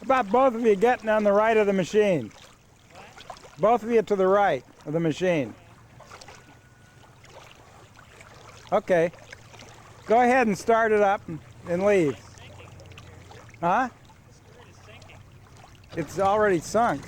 about both of you getting on the right of the machine? Both of you to the right of the machine. Okay. Go ahead and start it up and leave. Huh? It's already sunk.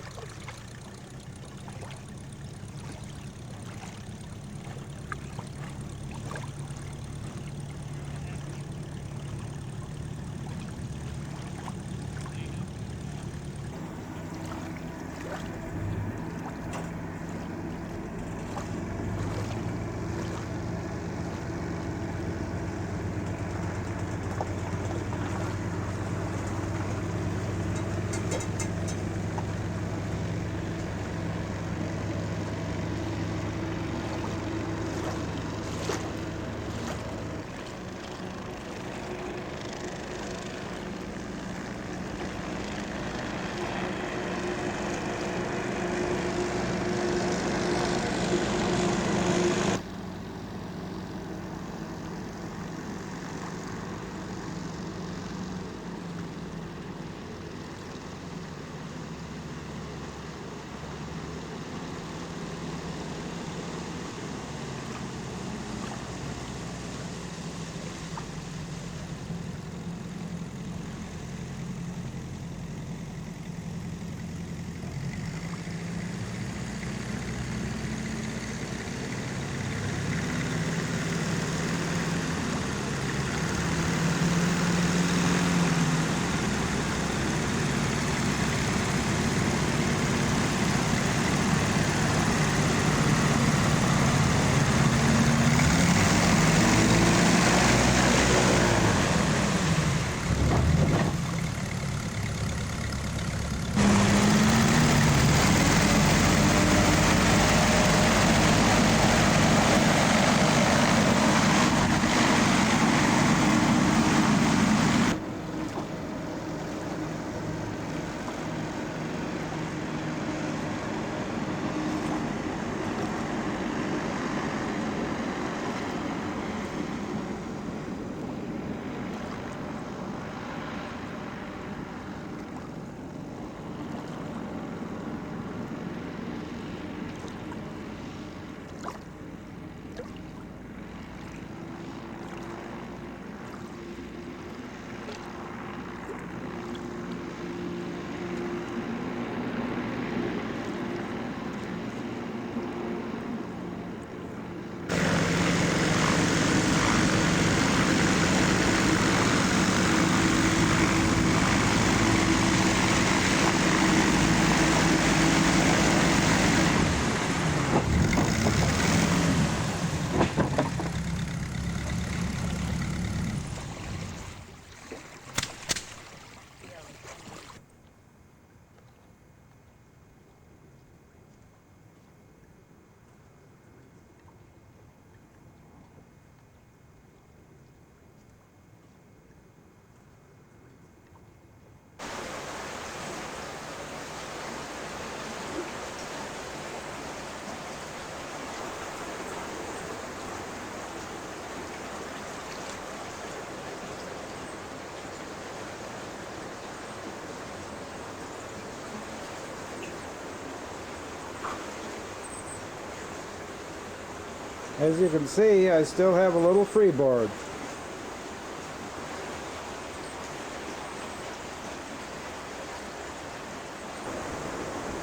As you can see, I still have a little freeboard.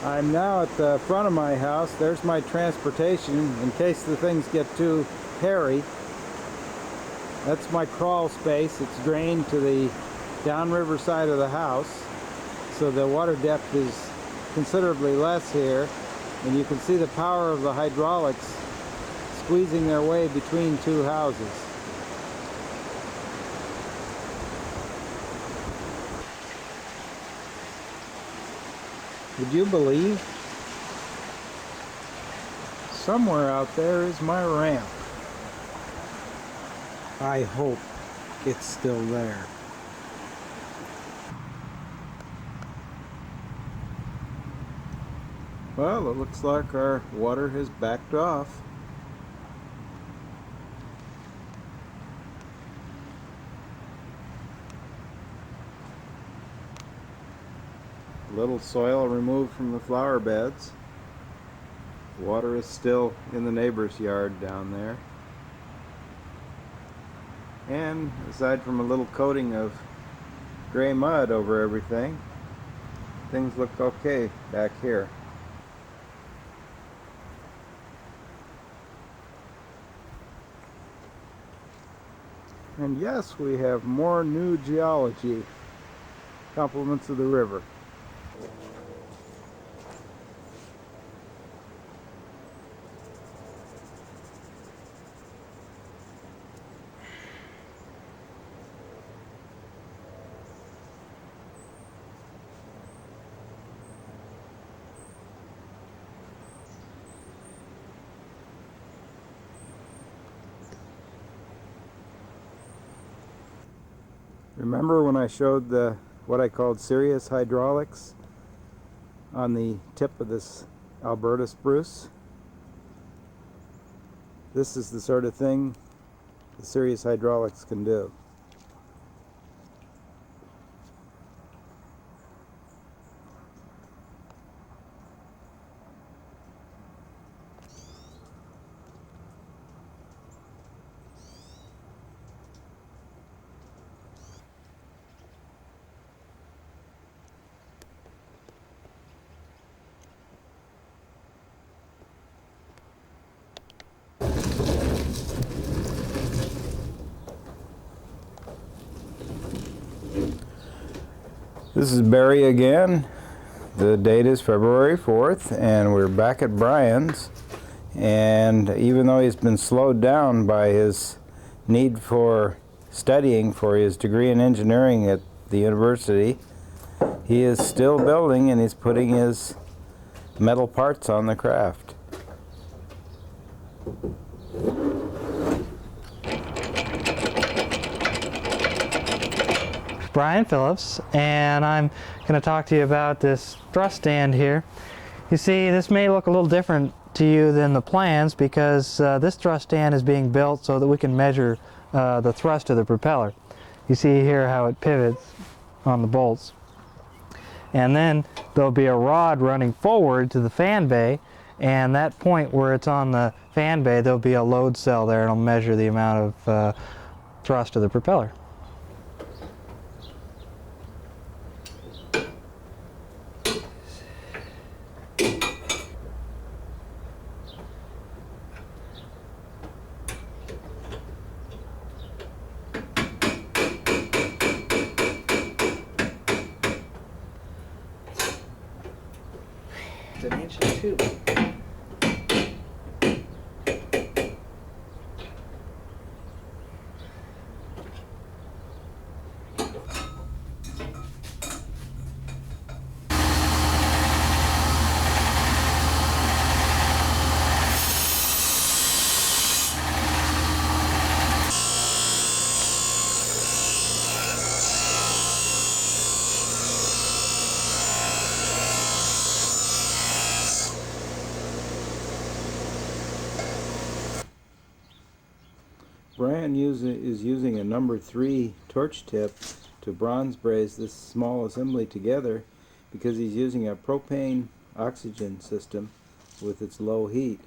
I'm now at the front of my house. There's my transportation in case the things get too hairy. That's my crawl space. It's drained to the downriver side of the house, so the water depth is considerably less here, and you can see the power of the hydraulics squeezing their way between two houses. Would you believe? Somewhere out there is my ramp. I hope it's still there. Well, it looks like our water has backed off. Little soil removed from the flower beds. Water is still in the neighbor's yard down there. And aside from a little coating of gray mud over everything, things look okay back here. And yes, we have more new geology. Compliments of the river. Remember when I showed what I called serious hydraulics on the tip of this Alberta spruce? This is the sort of thing the serious hydraulics can do. This is Barry again. The date is February 4th and we're back at Brian's, and even though he's been slowed down by his need for studying for his degree in engineering at the university, he is still building and he's putting his metal parts on the craft. Brian Phillips, and I'm going to talk to you about this thrust stand here. You see, this may look a little different to you than the plans because this thrust stand is being built so that we can measure the thrust of the propeller. You see here how it pivots on the bolts. And then there'll be a rod running forward to the fan bay, and that point where it's on the fan bay, there'll be a load cell there, and it'll measure the amount of thrust of the propeller. It's an inch and two. Brian is using a number 3 torch tip to bronze braze this small assembly together because he's using a propane oxygen system with its low heat.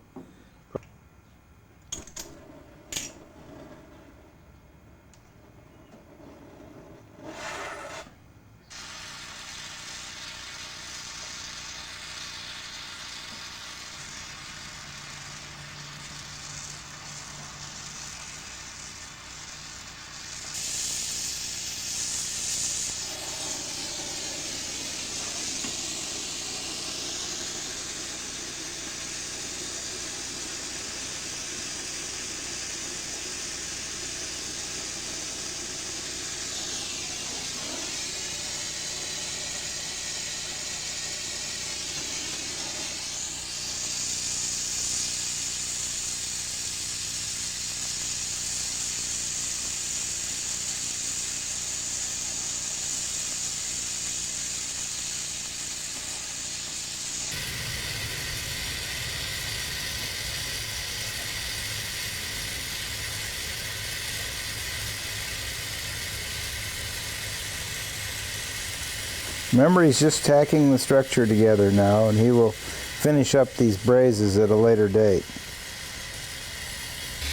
Remember, he's just tacking the structure together now, and he will finish up these brazes at a later date.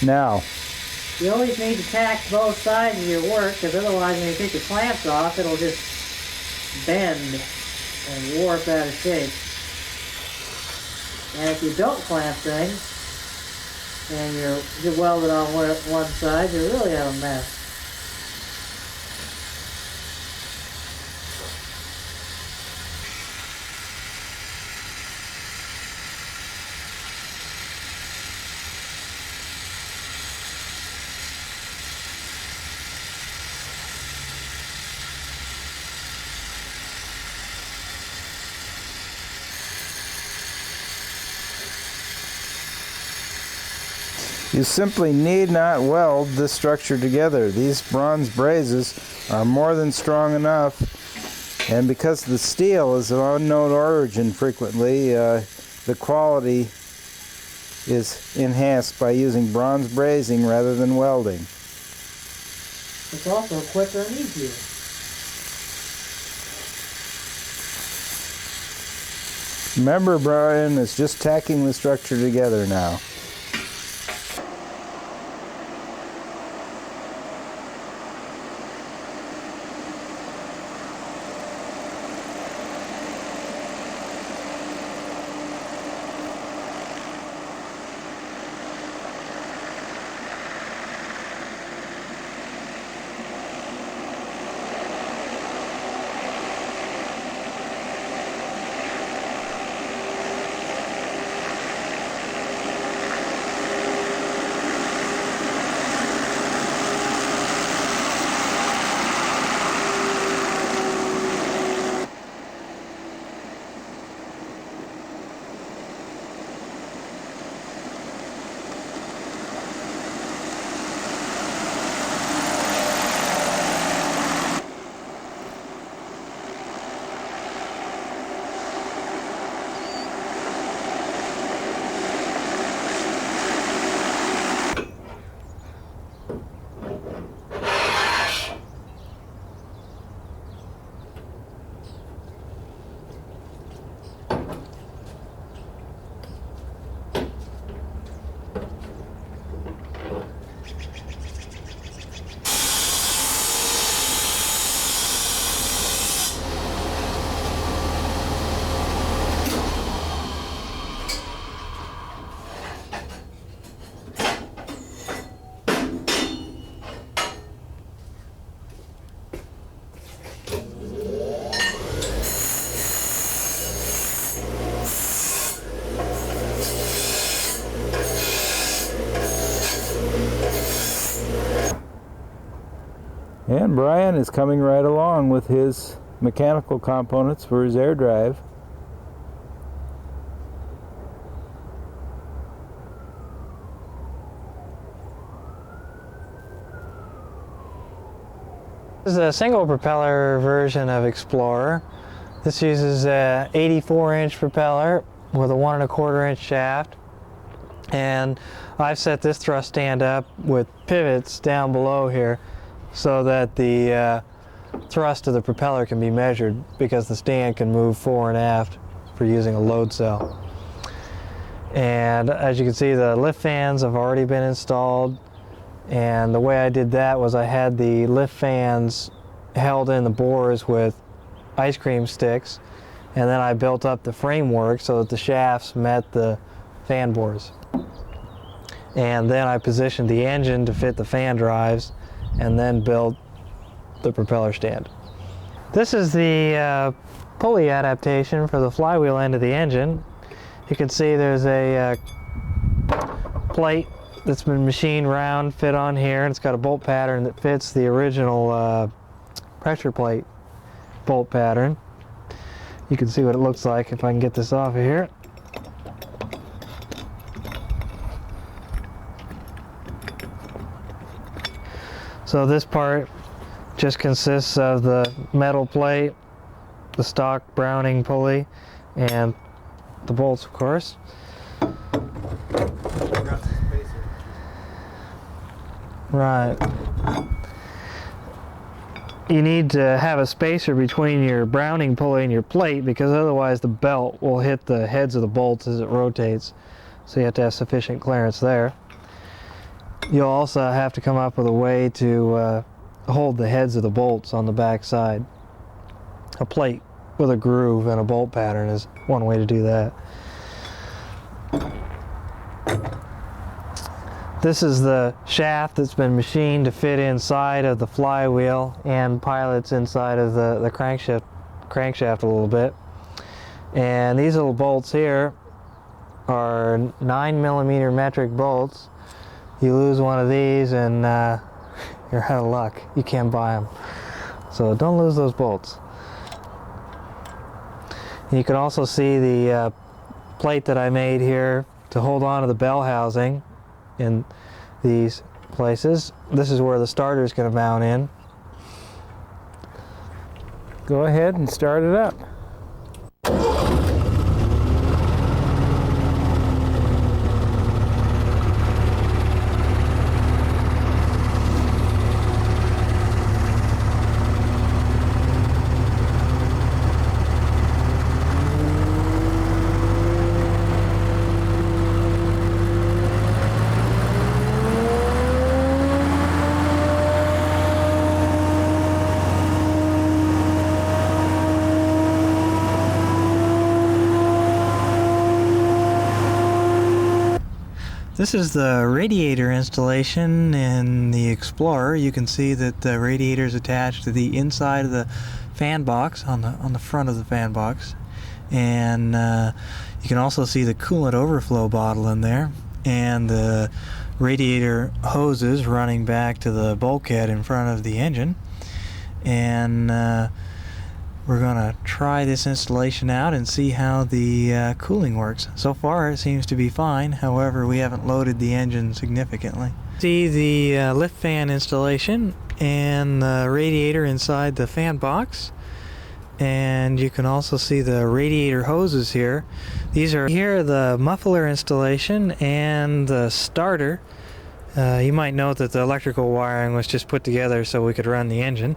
Now, You always need to tack both sides of your work, because otherwise when you take the clamps off, it'll just bend and warp out of shape. And if you don't clamp things, and you're welded on one side, you really have a mess. you simply need not weld this structure together. These bronze brazes are more than strong enough, and because the steel is of unknown origin frequently, the quality is enhanced by using bronze brazing rather than welding. It's also quicker and easier. Remember, Brian is just tacking the structure together now. And Brian is coming right along with his mechanical components for his air drive. This is a single propeller version of Explorer. This uses a 84-inch propeller with a 1 1/4 inch shaft. And I've set this thrust stand up with pivots down below here so that the thrust of the propeller can be measured, because the stand can move fore and aft for using a load cell. And as you can see, the lift fans have already been installed, and the way I did that was I had the lift fans held in the bores with ice cream sticks, and then I built up the framework so that the shafts met the fan bores. And then I positioned the engine to fit the fan drives, and then built the propeller stand. This is the pulley adaptation for the flywheel end of the engine. You can see there's a plate that's been machined round, fit on here, and it's got a bolt pattern that fits the original pressure plate bolt pattern. You can see what it looks like if I can get this off of here. So this part just consists of the metal plate, the stock Browning pulley, and the bolts, of course. Right. you need to have a spacer between your Browning pulley and your plate, because otherwise the belt will hit the heads of the bolts as it rotates. So you have to have sufficient clearance there. You'll also have to come up with a way to hold the heads of the bolts on the back side. A plate with a groove and a bolt pattern is one way to do that. This is the shaft that's been machined to fit inside of the flywheel and pilots inside of the crankshaft a little bit. And these little bolts here are 9mm metric bolts. You lose one of these and you're out of luck. You can't buy them. So don't lose those bolts. You can also see the plate that I made here to hold on to the bell housing in these places. This is where the starter is going to mount in. Go ahead and start it up. This is the radiator installation in the Explorer. You can see that the radiator is attached to the inside of the fan box, on the front of the fan box, and you can also see the coolant overflow bottle in there, and the radiator hoses running back to the bulkhead in front of the engine. And we're going to try this installation out and see how the cooling works. So far it seems to be fine, however we haven't loaded the engine significantly. See the lift fan installation and the radiator inside the fan box, and you can also see the radiator hoses here. These are here the muffler installation and the starter. You might note that the electrical wiring was just put together so we could run the engine.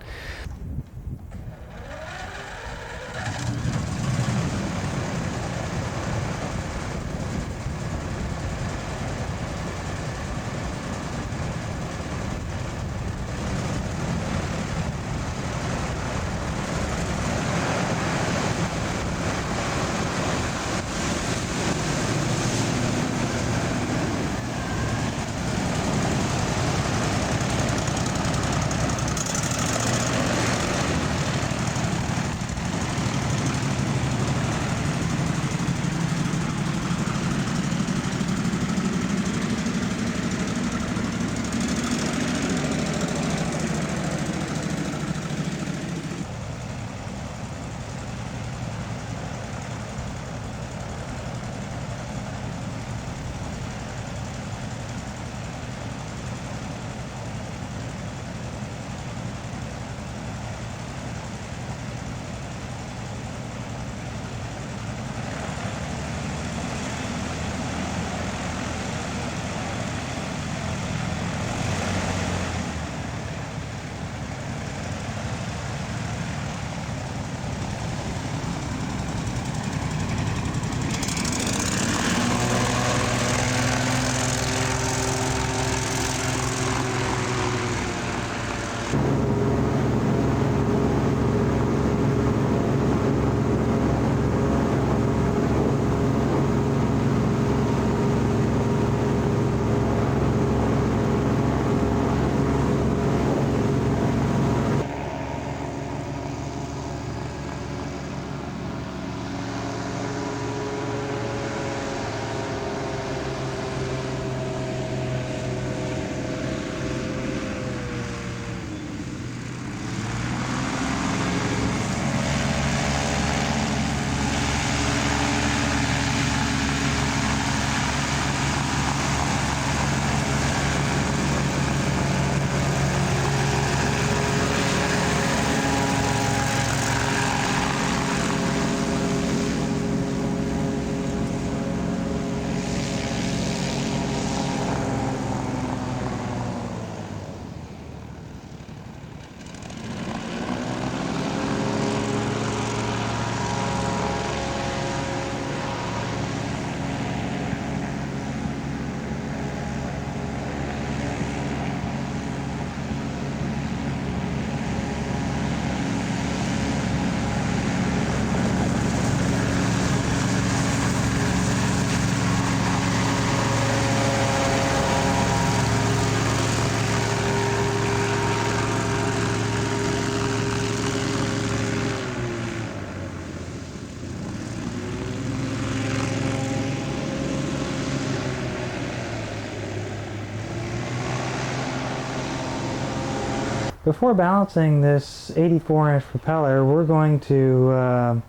before balancing this 84-inch propeller, we're going to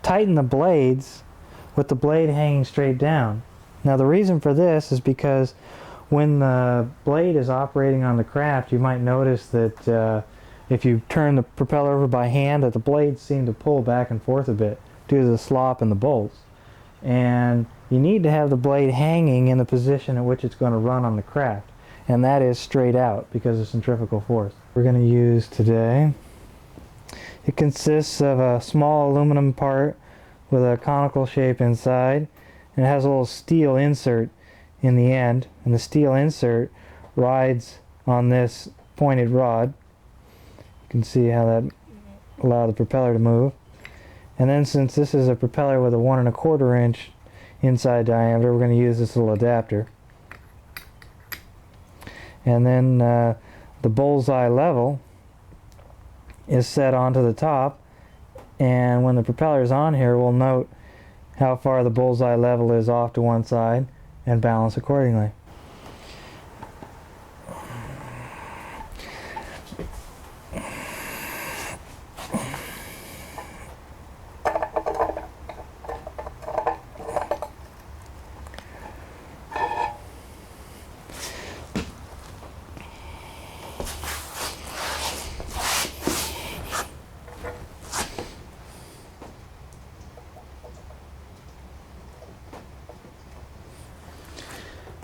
tighten the blades with the blade hanging straight down. Now the reason for this is because when the blade is operating on the craft, you might notice that if you turn the propeller over by hand, that the blades seem to pull back and forth a bit due to the slop in the bolts. And you need to have the blade hanging in the position at which it's going to run on the craft, and that is straight out because of centrifugal force. We're going to use today, it consists of a small aluminum part with a conical shape inside, and it has a little steel insert in the end, and the steel insert rides on this pointed rod. You can see how that allows the propeller to move. And then, since this is a propeller with a 1 1/4 inch inside diameter, we're going to use this little adapter. And then the bullseye level is set onto the top, and when the propeller is on here, we'll note how far the bullseye level is off to one side and balance accordingly.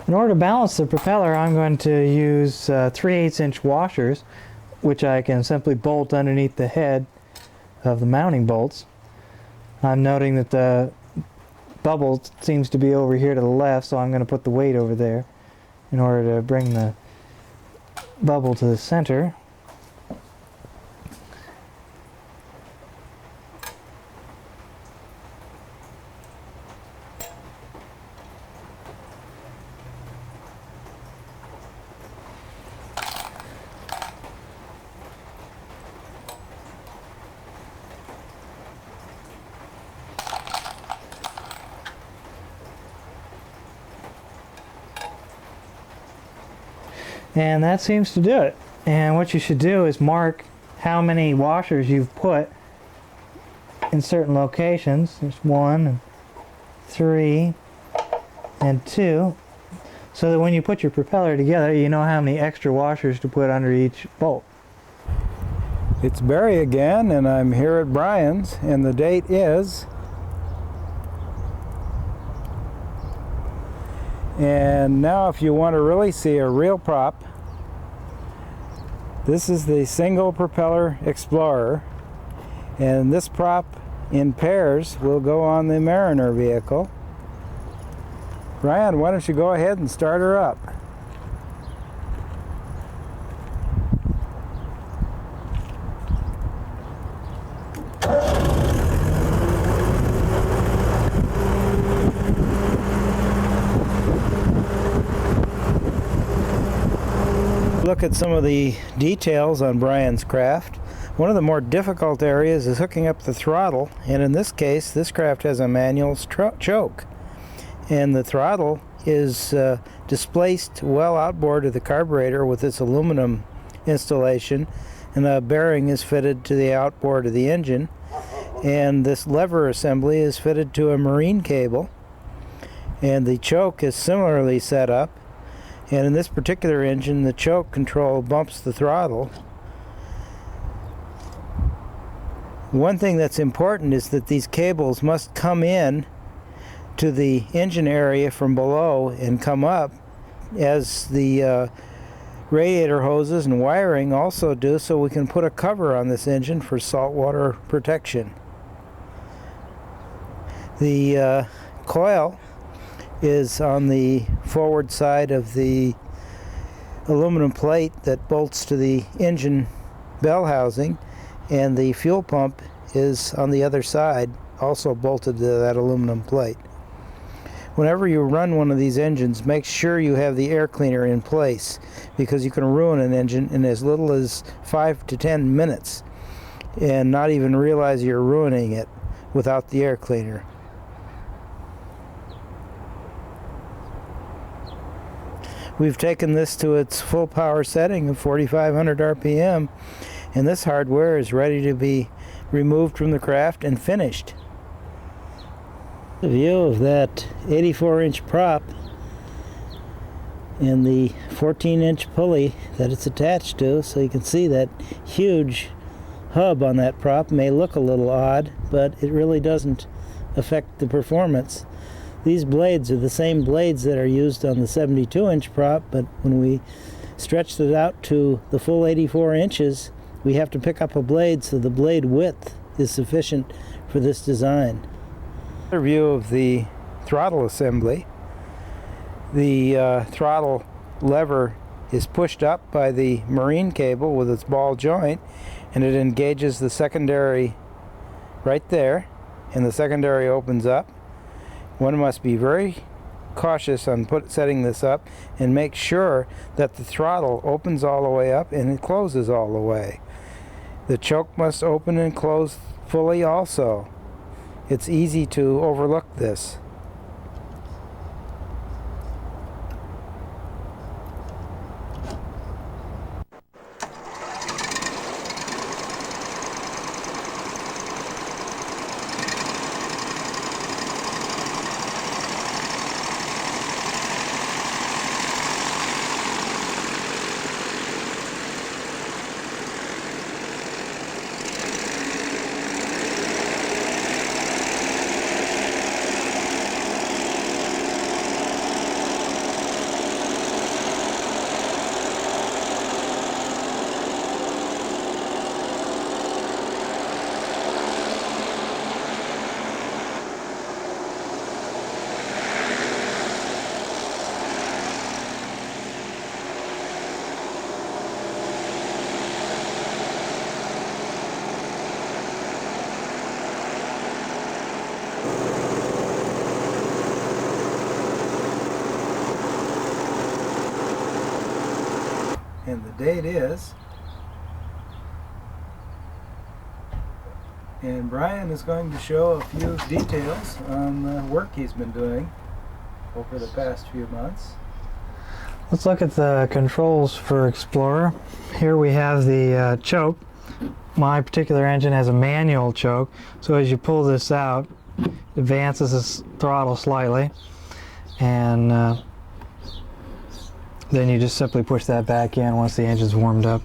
In order to balance the propeller, I'm going to use 3/8 inch washers, which I can simply bolt underneath the head of the mounting bolts. I'm noting that the bubble seems to be over here to the left, so I'm going to put the weight over there in order to bring the bubble to the center. And that seems to do it. And what you should do is mark how many washers you've put in certain locations. There's 1 and 3 and 2, so that when you put your propeller together, you know how many extra washers to put under each bolt. It's Barry again, and I'm here at Brian's, and the date is... And now if you want to really see a real prop, this is the single propeller Explorer, and this prop in pairs will go on the Mariner vehicle. Brian, why don't you go ahead and start her up? Look at some of the details on Brian's craft. One of the more difficult areas is hooking up the throttle, and in this case this craft has a manual choke, and the throttle is displaced well outboard of the carburetor with this aluminum installation, and a bearing is fitted to the outboard of the engine, and this lever assembly is fitted to a marine cable, and the choke is similarly set up. And in this particular engine, the choke control bumps the throttle. One thing that's important is that these cables must come in to the engine area from below and come up, as the radiator hoses and wiring also do, so we can put a cover on this engine for saltwater protection. The coil is on the forward side of the aluminum plate that bolts to the engine bell housing, and the fuel pump is on the other side, also bolted to that aluminum plate. Whenever you run one of these engines, make sure you have the air cleaner in place, because you can ruin an engine in as little as 5 to 10 minutes and not even realize you're ruining it without the air cleaner. We've taken this to its full power setting of 4,500 RPM, and this hardware is ready to be removed from the craft and finished. A view of that 84-inch prop and the 14-inch pulley that it's attached to, so you can see that huge hub on that prop may look a little odd, but it really doesn't affect the performance. These blades are the same blades that are used on the 72-inch prop, but when we stretched it out to the full 84 inches, we have to pick up a blade, so the blade width is sufficient for this design. Another view of the throttle assembly. The throttle lever is pushed up by the marine cable with its ball joint, and it engages the secondary right there, and the secondary opens up. One must be very cautious on setting this up and make sure that the throttle opens all the way up and it closes all the way. The choke must open and close fully also. It's easy to overlook this. And the date is, and Brian is going to show a few details on the work he's been doing over the past few months. Let's look at the controls for Explorer. Here we have the choke. My particular engine has a manual choke, so as you pull this out, it advances the throttle slightly, and then you just simply push that back in once the engine's warmed up.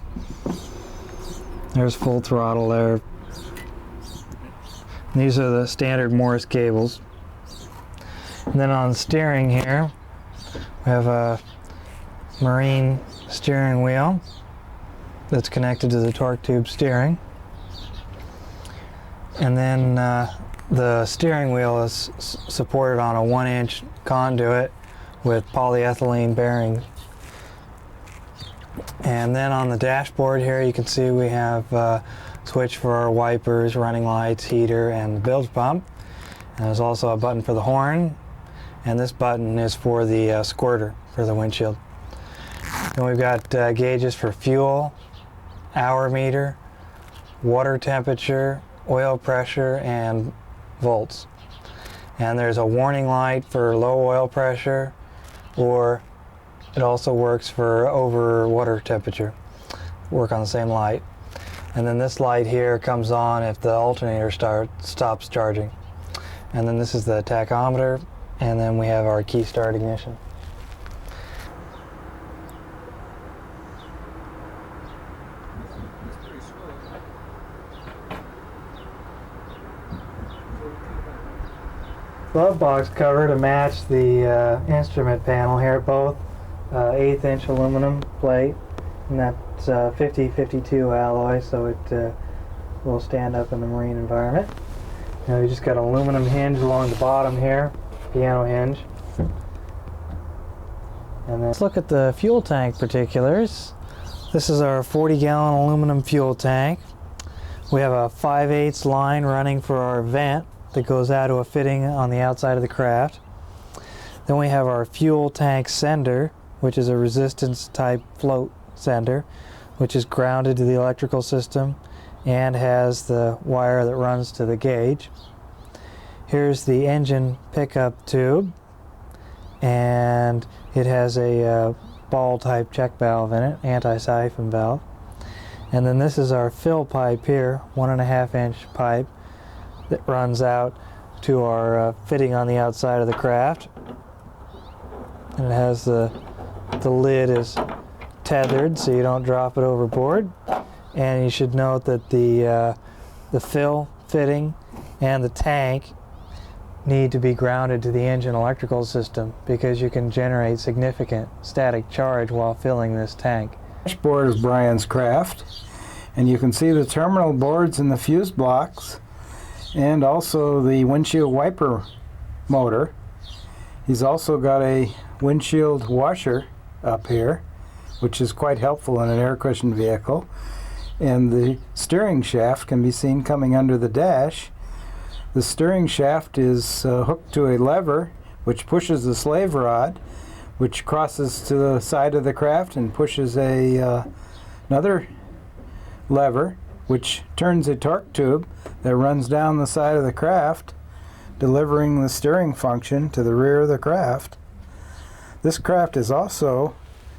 There's full throttle there. And these are the standard Morse cables. And then on the steering here, we have a marine steering wheel that's connected to the torque tube steering. And then the steering wheel is supported on a 1-inch conduit with polyethylene bearings. And then on the dashboard here you can see we have a switch for our wipers, running lights, heater, and the bilge pump. And there's also a button for the horn, and this button is for the squirter for the windshield. Then we've got gauges for fuel, hour meter, water temperature, oil pressure, and volts. And there's a warning light for low oil pressure, or it also works for over water temperature. Work on the same light. And then this light here comes on if the alternator stops charging. And then this is the tachometer, and then we have our key start ignition. Glove box cover to match the instrument panel here, both 1/8-inch aluminum plate, and that's 50-52 alloy, so it will stand up in the marine environment. Now you just got an aluminum hinge along the bottom here, piano hinge. And then let's look at the fuel tank particulars. This is our 40-gallon aluminum fuel tank. We have a 5/8 line running for our vent that goes out to a fitting on the outside of the craft. Then we have our fuel tank sender, which is a resistance type float sender, which is grounded to the electrical system and has the wire that runs to the gauge. Here's the engine pickup tube, and it has a ball type check valve in it, anti-siphon valve. And then this is our fill pipe here, 1.5 inch pipe that runs out to our fitting on the outside of the craft. And it has the lid is tethered so you don't drop it overboard. And you should note that the fill fitting and the tank need to be grounded to the engine electrical system because you can generate significant static charge while filling this tank. Dashboard is Brian's craft, and you can see the terminal boards and the fuse blocks, and also the windshield wiper motor. He's also got a windshield washer up here, which is quite helpful in an air-cushioned vehicle. And the steering shaft can be seen coming under the dash. The steering shaft is hooked to a lever which pushes the slave rod, which crosses to the side of the craft and pushes another lever which turns a torque tube that runs down the side of the craft, delivering the steering function to the rear of the craft. This craft is also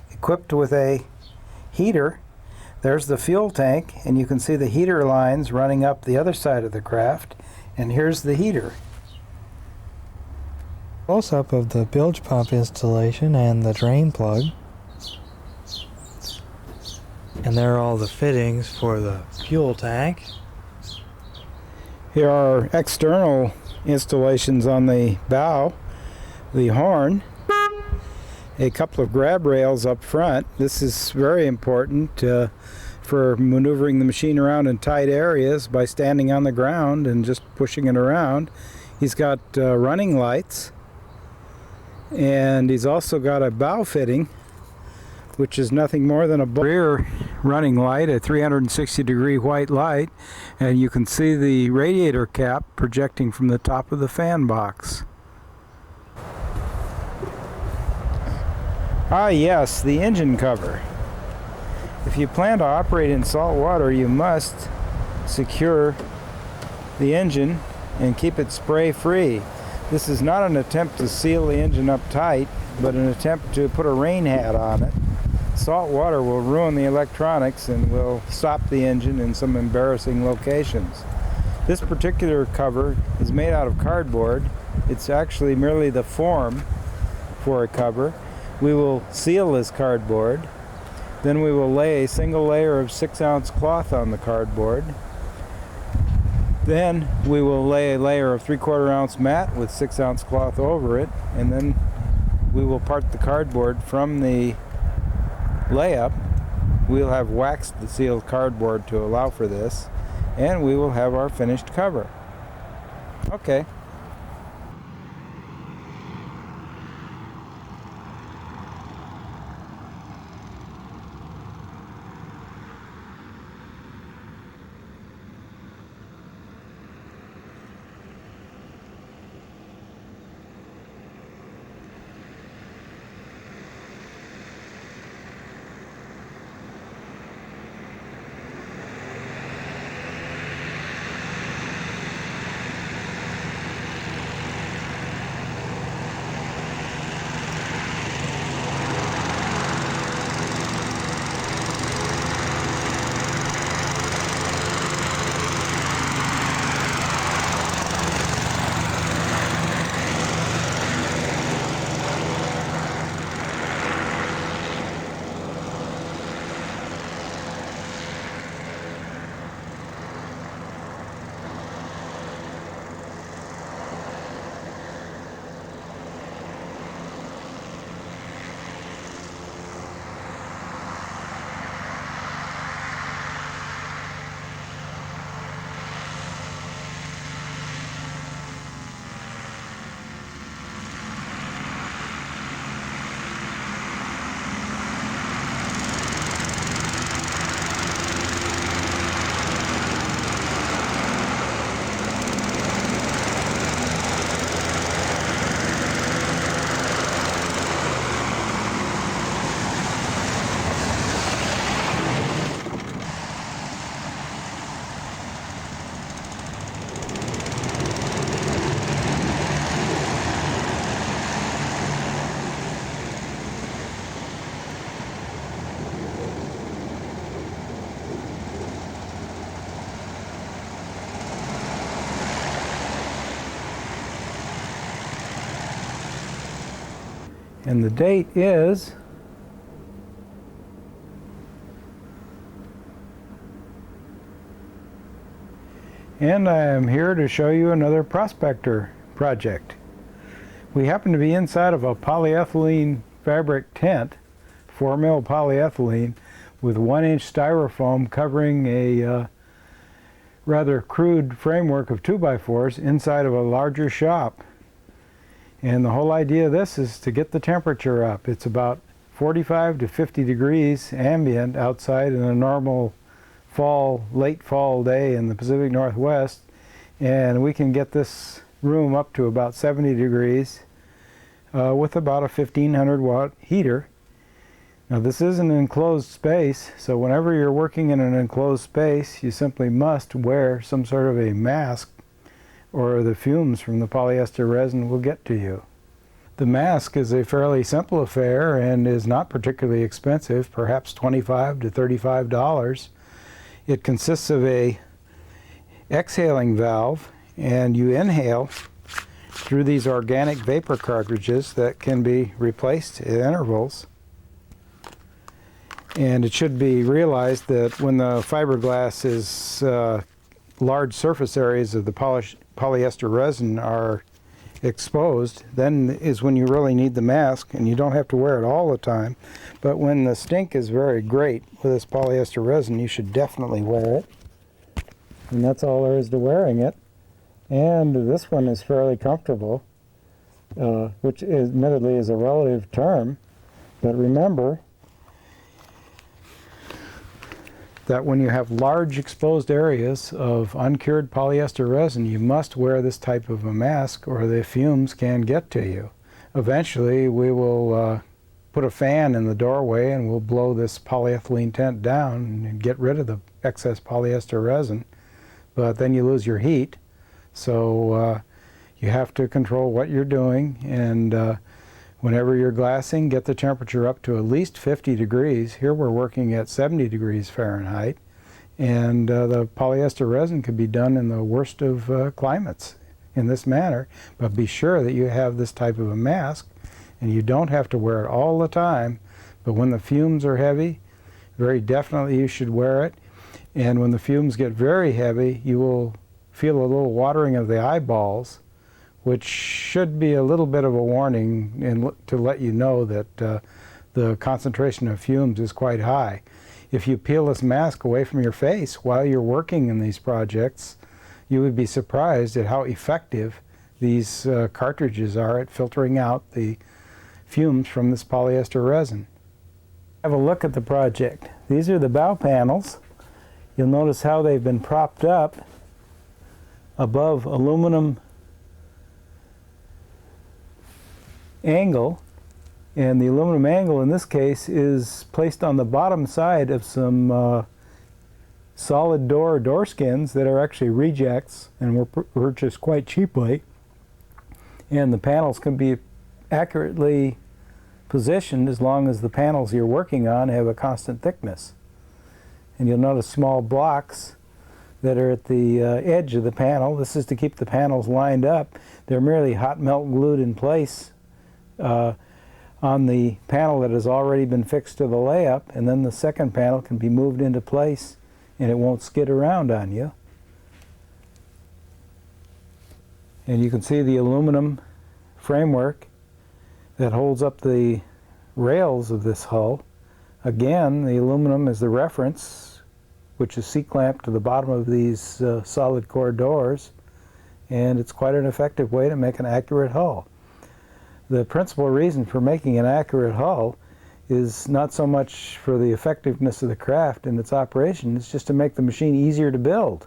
equipped with a heater. There's the fuel tank, and you can see the heater lines running up the other side of the craft, and here's the heater. Close-up of the bilge pump installation and the drain plug. And there are all the fittings for the fuel tank. Here are external installations on the bow, the horn, a couple of grab rails up front. This is very important for maneuvering the machine around in tight areas by standing on the ground and just pushing it around. He's got running lights, and he's also got a bow fitting, which is nothing more than a rear running light, a 360-degree white light, and you can see the radiator cap projecting from the top of the fan box. Ah yes, the engine cover. If you plan to operate in salt water, you must secure the engine and keep it spray-free. This is not an attempt to seal the engine up tight, but an attempt to put a rain hat on it. Salt water will ruin the electronics and will stop the engine in some embarrassing locations. This particular cover is made out of cardboard. It's actually merely the form for a cover. We will seal this cardboard. Then we will lay a single layer of 6-ounce cloth on the cardboard. Then we will lay a layer of 3/4 ounce mat with 6-ounce cloth over it, and then we will part the cardboard from the layup. We'll have waxed the sealed cardboard to allow for this, and we will have our finished cover. Okay. And the date is and I am here to show you another Prospector project. We happen to be inside of a polyethylene fabric tent, 4 mil polyethylene, with 1-inch styrofoam covering a rather crude framework of 2x4s inside of a larger shop. And the whole idea of this is to get the temperature up. It's about 45 to 50 degrees ambient outside in a normal late fall day in the Pacific Northwest, and we can get this room up to about 70 degrees with about a 1500 watt heater. Now this is an enclosed space, so whenever you're working in an enclosed space, you simply must wear some sort of a mask, or the fumes from the polyester resin will get to you. The mask is a fairly simple affair and is not particularly expensive, perhaps $25 to $35. It consists of a exhaling valve, and you inhale through these organic vapor cartridges that can be replaced at intervals. And it should be realized that when the fiberglass is large surface areas of the polyester resin are exposed, then is when you really need the mask, and you don't have to wear it all the time. But when the stink is very great with this polyester resin, you should definitely wear it. And that's all there is to wearing it. And this one is fairly comfortable, which admittedly is a relative term. But remember that when you have large exposed areas of uncured polyester resin, you must wear this type of a mask or the fumes can get to you. Eventually we will put a fan in the doorway and we'll blow this polyethylene tent down and get rid of the excess polyester resin, but then you lose your heat. So you have to control what you're doing, and whenever you're glassing, get the temperature up to at least 50 degrees. Here we're working at 70 degrees Fahrenheit, and the polyester resin could be done in the worst of climates in this manner. But be sure that you have this type of a mask, and you don't have to wear it all the time. But when the fumes are heavy, very definitely you should wear it. And when the fumes get very heavy, you will feel a little watering of the eyeballs, which should be a little bit of a warning and to let you know that the concentration of fumes is quite high. If you peel this mask away from your face while you're working in these projects, you would be surprised at how effective these cartridges are at filtering out the fumes from this polyester resin. Have a look at the project. These are the bow panels. You'll notice how they've been propped up above aluminum angle, and the aluminum angle in this case is placed on the bottom side of some solid door skins that are actually rejects and were purchased quite cheaply, and the panels can be accurately positioned as long as the panels you're working on have a constant thickness. And you'll notice small blocks that are at the edge of the panel. This is to keep the panels lined up. They're merely hot melt glued in place on the panel that has already been fixed to the layup, and then the second panel can be moved into place and it won't skid around on you. And you can see the aluminum framework that holds up the rails of this hull. Again, the aluminum is the reference, which is C-clamped to the bottom of these solid core doors, and it's quite an effective way to make an accurate hull. The principal reason for making an accurate hull is not so much for the effectiveness of the craft and its operation, it's just to make the machine easier to build.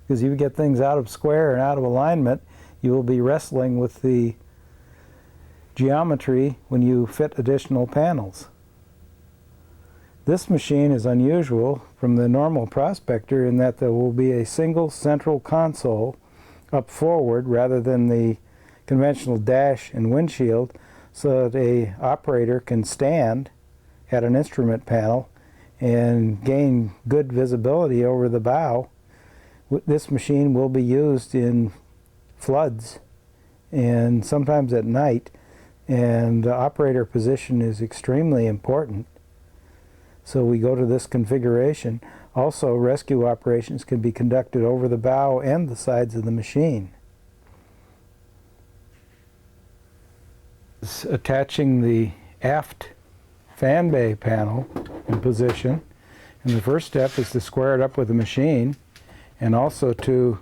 Because you get things out of square and out of alignment, you will be wrestling with the geometry when you fit additional panels. This machine is unusual from the normal Prospector in that there will be a single central console up forward rather than the conventional dash and windshield, so that an operator can stand at an instrument panel and gain good visibility over the bow. This machine will be used in floods and sometimes at night, and the operator position is extremely important. So we go to this configuration. Also, rescue operations can be conducted over the bow and the sides of the machine. Attaching the aft fan bay panel in position, and the first step is to square it up with the machine, and also to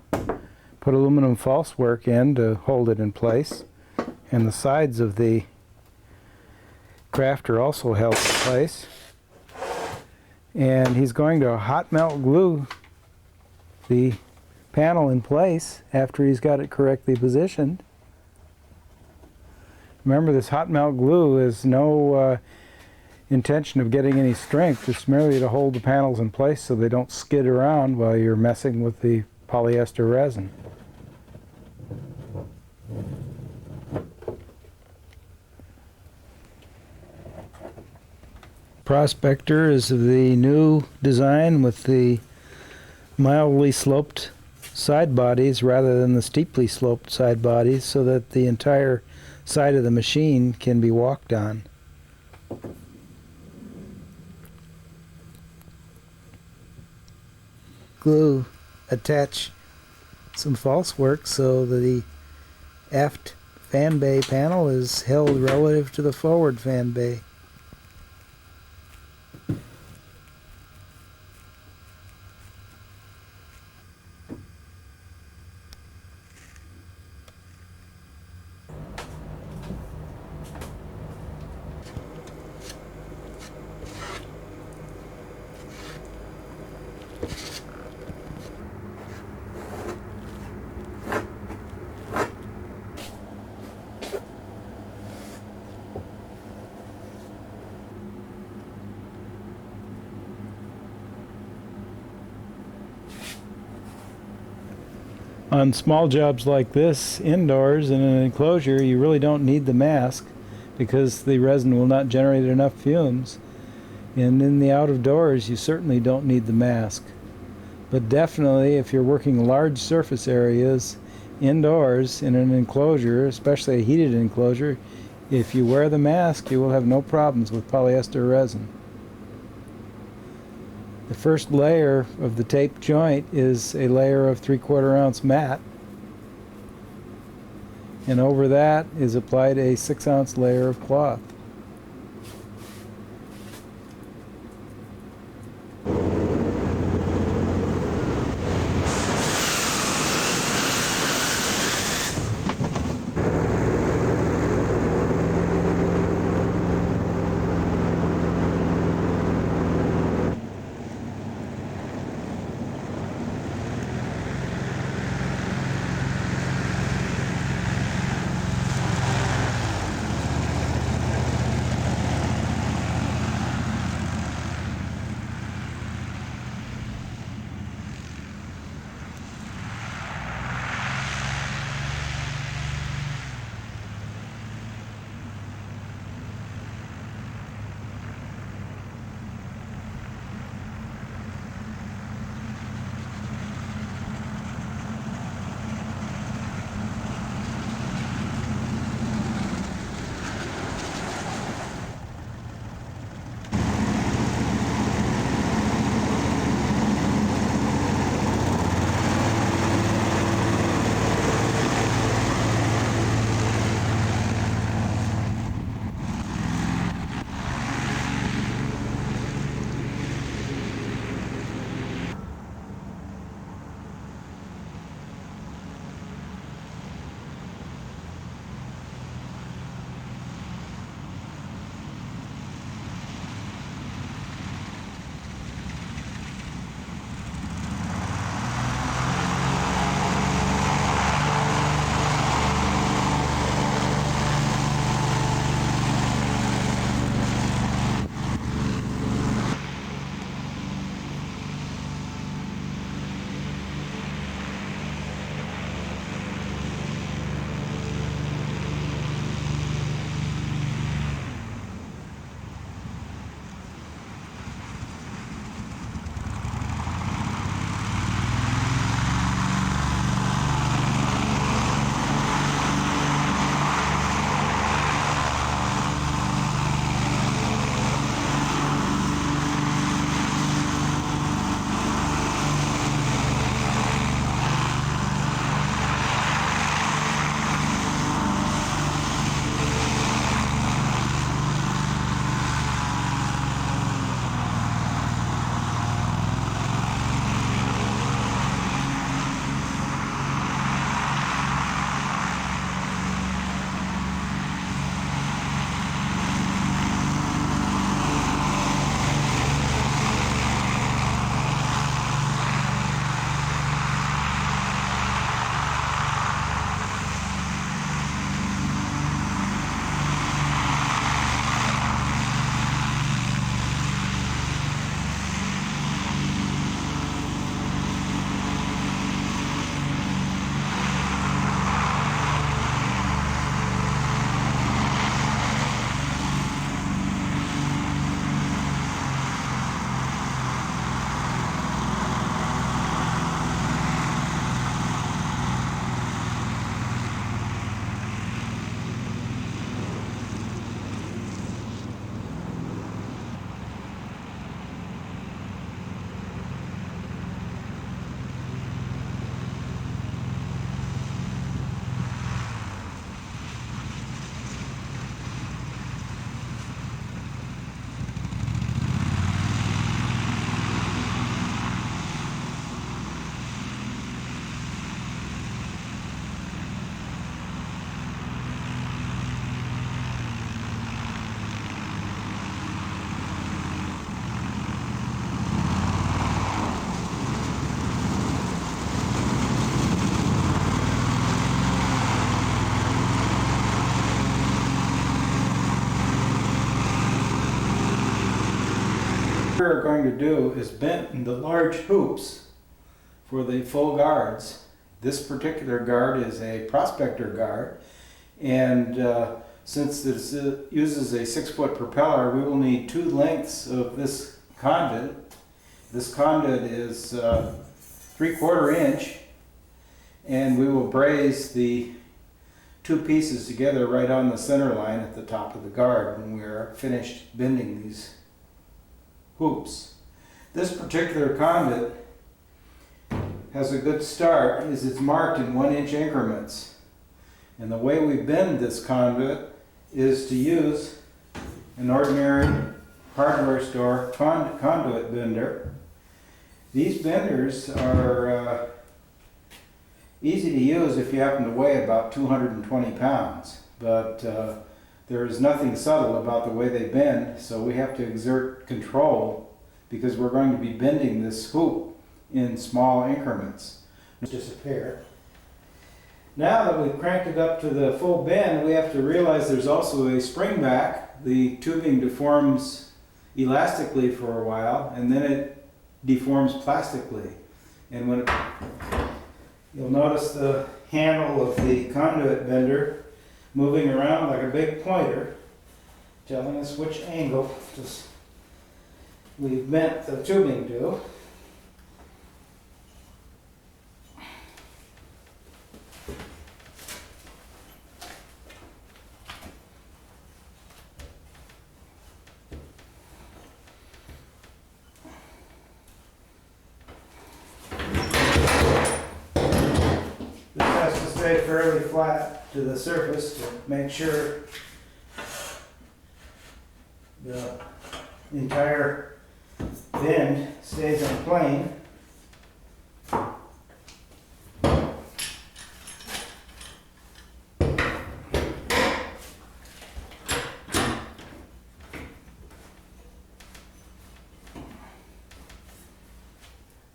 put aluminum false work in to hold it in place, and the sides of the craft are also held in place. And he's going to hot melt glue the panel in place after he's got it correctly positioned. Remember, this hot melt glue is no intention of getting any strength. It's merely to hold the panels in place so they don't skid around while you're messing with the polyester resin. Prospector is the new design with the mildly sloped side bodies rather than the steeply sloped side bodies, so that the entire side of the machine can be walked on. Glue, attach some false work so that the aft fan bay panel is held relative to the forward fan bay. On small jobs like this, indoors in an enclosure, you really don't need the mask because the resin will not generate enough fumes. And in the out of doors, you certainly don't need the mask. But definitely, if you're working large surface areas indoors in an enclosure, especially a heated enclosure, if you wear the mask, you will have no problems with polyester resin. The first layer of the tape joint is a layer of 3/4 ounce mat, and over that is applied a 6 ounce layer of cloth. What we're going to do is bend the large hoops for the full guards. This particular guard is a Prospector Guard, and since this uses a 6-foot propeller, we will need 2 lengths of this conduit. This conduit is 3/4 inch, and we will braze the 2 pieces together right on the center line at the top of the guard when we are finished bending these hoops. This particular conduit has a good start is it's marked in 1-inch increments. And the way we bend this conduit is to use an ordinary hardware store conduit bender. These benders are easy to use if you happen to weigh about 220 pounds, but there is nothing subtle about the way they bend, so we have to exert control because we're going to be bending this hoop in small increments. Just a pair. Now that we've cranked it up to the full bend, we have to realize there's also a spring back. The tubing deforms elastically for a while, and then it deforms plastically. And when you'll notice the handle of the conduit bender moving around like a big pointer, telling us which angle we've bent the tubing to. This has to stay fairly flat to the surface to make sure the entire bend stays on plane.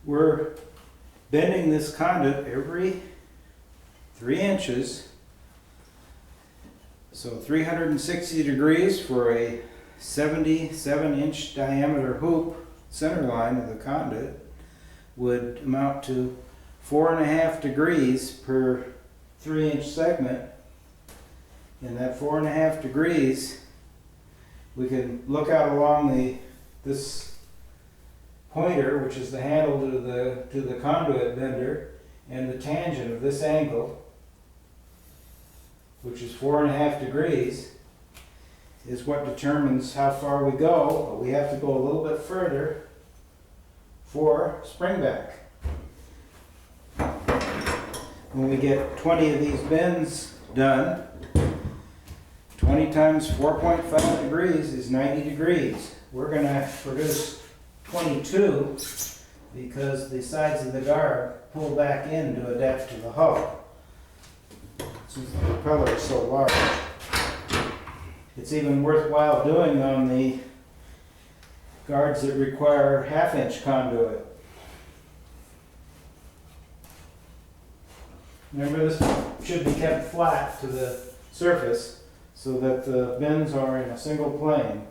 We're bending this conduit every 3 inches, so 360 degrees for a 77-inch diameter hoop. Center line of the conduit would amount to 4.5 degrees per 3-inch segment. And that 4.5 degrees, we can look out along this pointer, which is the handle to the conduit bender, and the tangent of this angle, which is 4.5 degrees, is what determines how far we go. But we have to go a little bit further for springback. When we get 20 of these bends done, 20 times 4.5 degrees is 90 degrees. We're going to produce 22 because the sides of the guard pull back in to adapt to the hull, since the propeller is so large. It's even worthwhile doing on the guards that require 1/2-inch conduit. Remember, this should be kept flat to the surface so that the bends are in a single plane.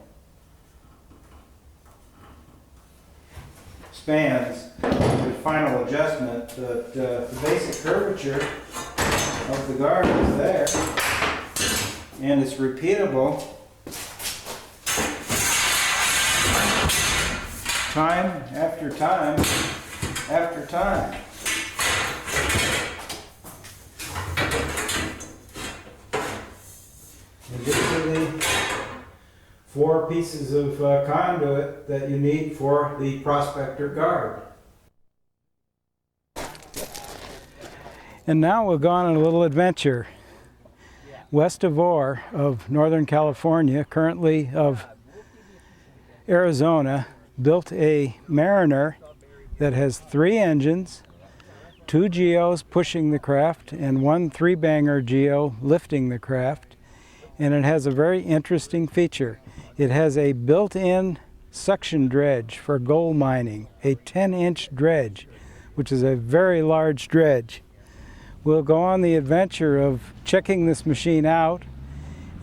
Spans the final adjustment, but the basic curvature of the guard is there, and it's repeatable time after time after time. And these are the 4 pieces of conduit that you need for the Prospector Guard. And now we've gone on a little adventure west of Ore of Northern California, currently of Arizona, built a Mariner that has 3 engines, 2 geos pushing the craft, and 1 3-banger geo lifting the craft. And it has a very interesting feature. It has a built-in suction dredge for gold mining, a 10-inch dredge, which is a very large dredge. We'll go on the adventure of checking this machine out,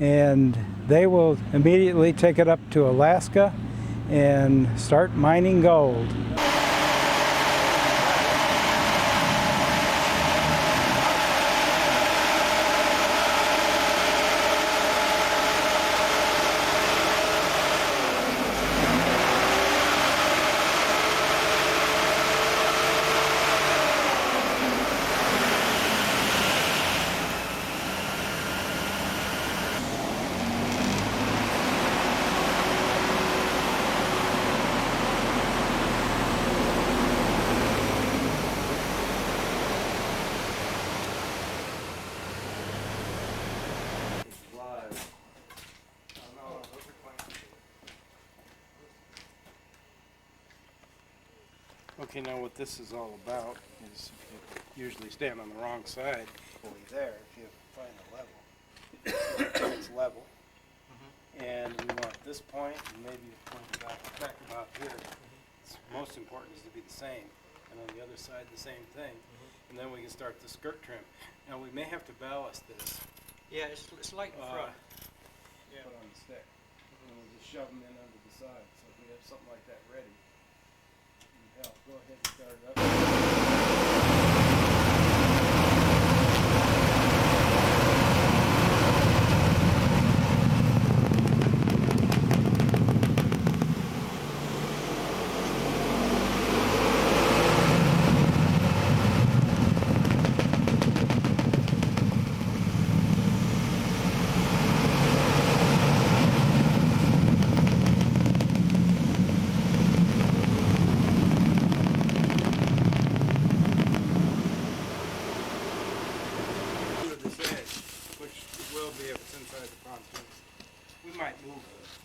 and they will immediately take it up to Alaska, and start mining gold. Okay, now what this is all about is you usually stand on the wrong side. Pulley there, if you find a level. It's level. And we want this point and maybe a point back about here. It's most important is to be the same. And on the other side the same thing. And then we can start the skirt trim. Now we may have to ballast this. Yeah, it's light in front. Put on the stick. And we'll just shove them in under the side. So if we have something like that ready, help. Go ahead and start it up.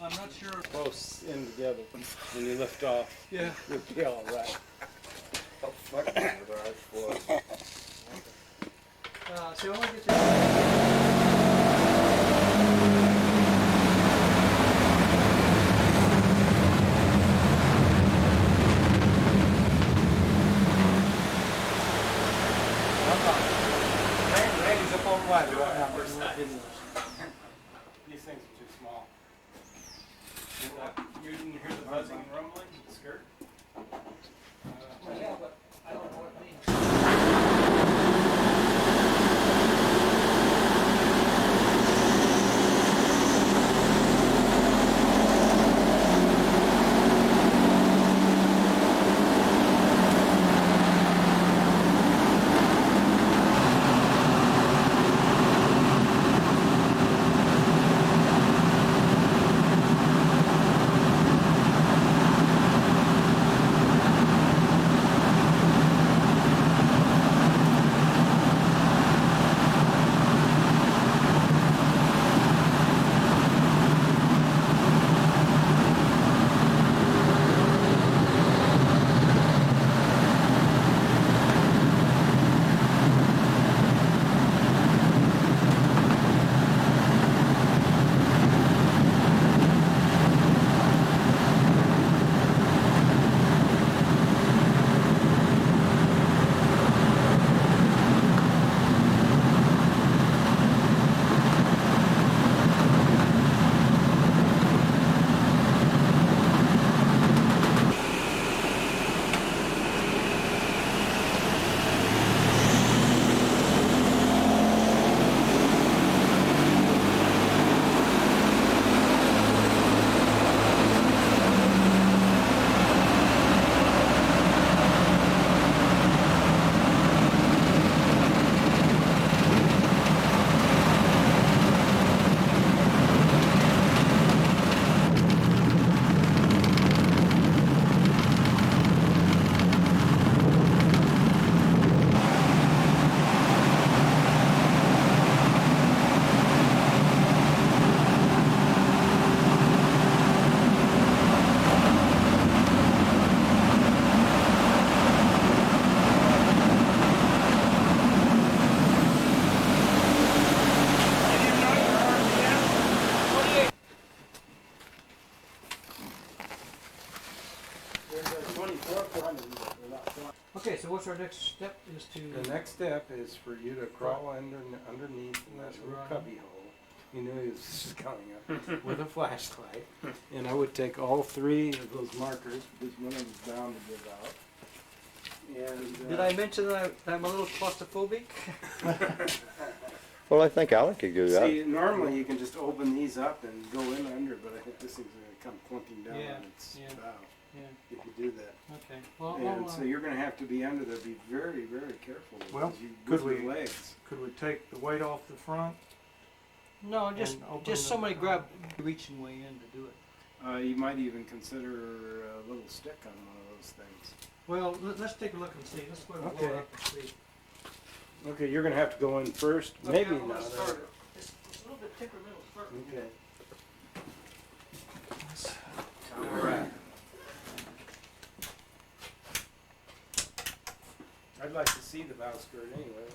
I'm not sure. Close in together. When you lift off, Yeah. you'll be all right. Oh, fuck me with our eyes closed. So I want to get Randy's up on wide right now. These things are too small. You didn't hear the buzzing and rumbling of the skirt? Yeah, but I don't know what it means. Okay, so what's our next step is to... The next step is for you to crawl underneath in that little cubby hole. He knew he was coming up with a flashlight. And I would take all 3 of those markers, because one of them was bound to give out. And, Did I mention that I'm a little claustrophobic? Well, I think Alan could do that. See, normally you can just open these up and go in under, but I think this thing's going to come clunking down Yeah, on its yeah. bow Yeah. if you do that. Okay. Well, And so you're going to have to be under there, be very, very careful with, Well, you, could with your we- legs. Could we take the weight off the front? no, just and open just the- somebody grab reaching way in to do it. You might even consider a little stick on one of those things. Well, let's take a look and see. Let's put it Okay. up and see. Okay, you're going to have to go in first. Okay, Maybe I'm not. gonna start it. It's a little bit thicker middle start. Okay. All right. I'd like to see the bow skirt anyway.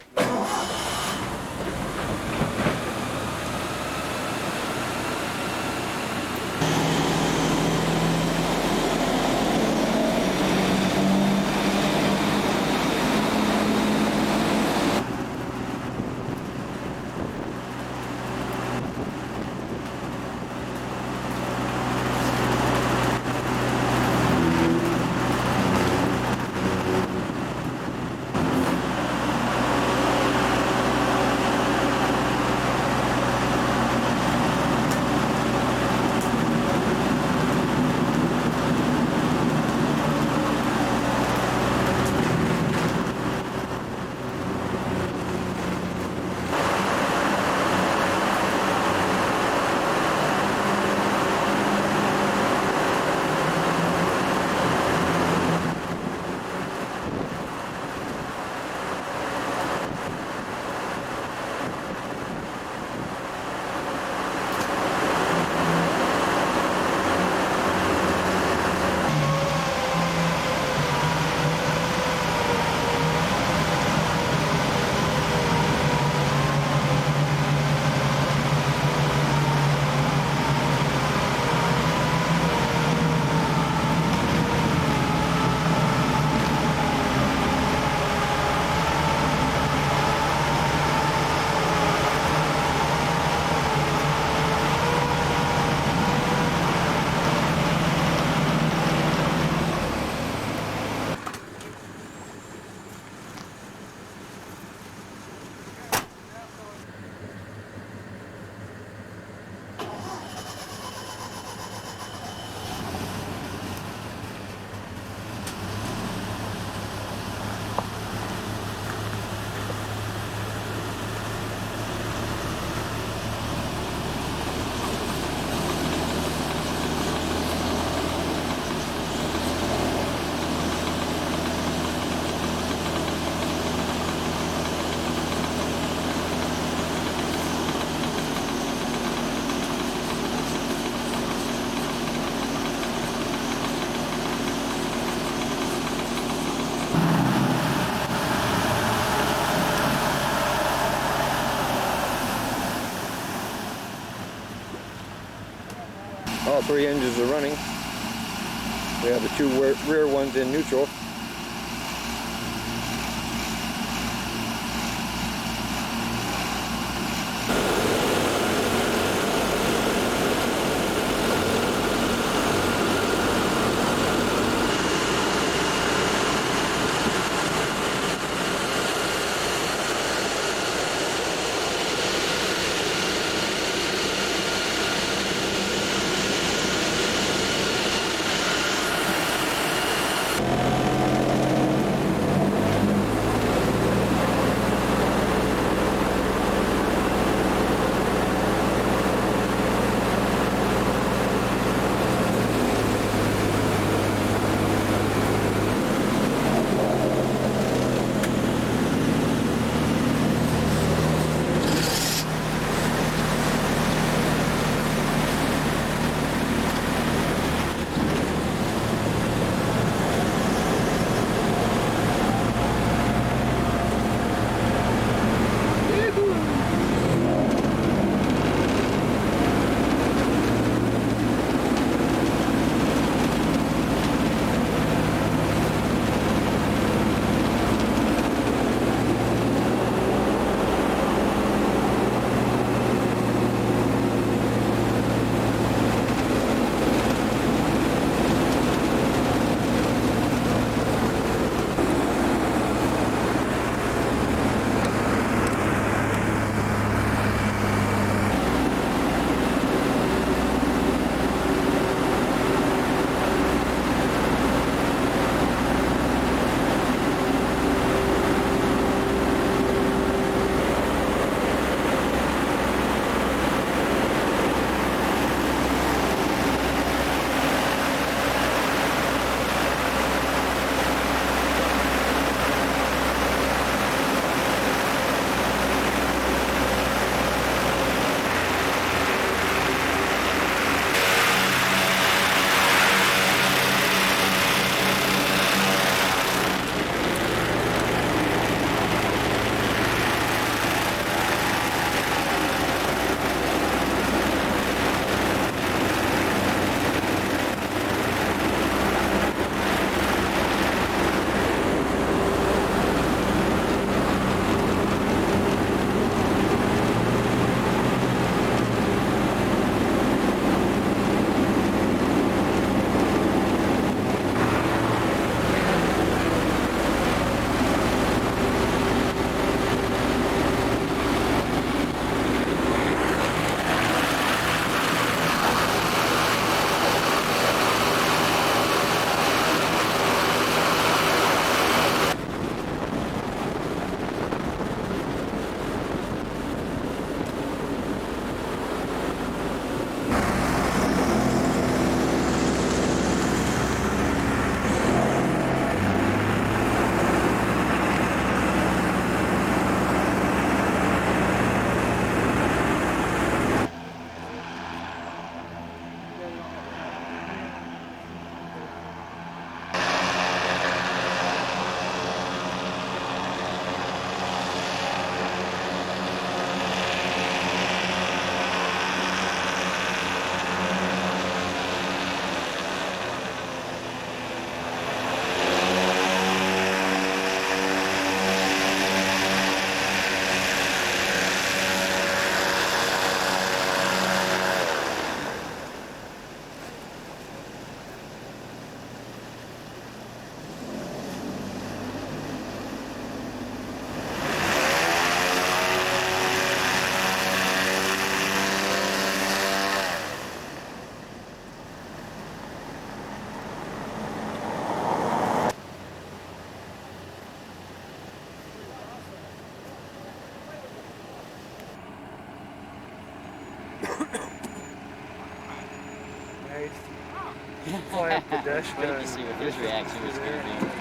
All 3 engines are running. We have the 2 rear ones in neutral. I'd fly up the dash Wait to see what his reaction was going to be.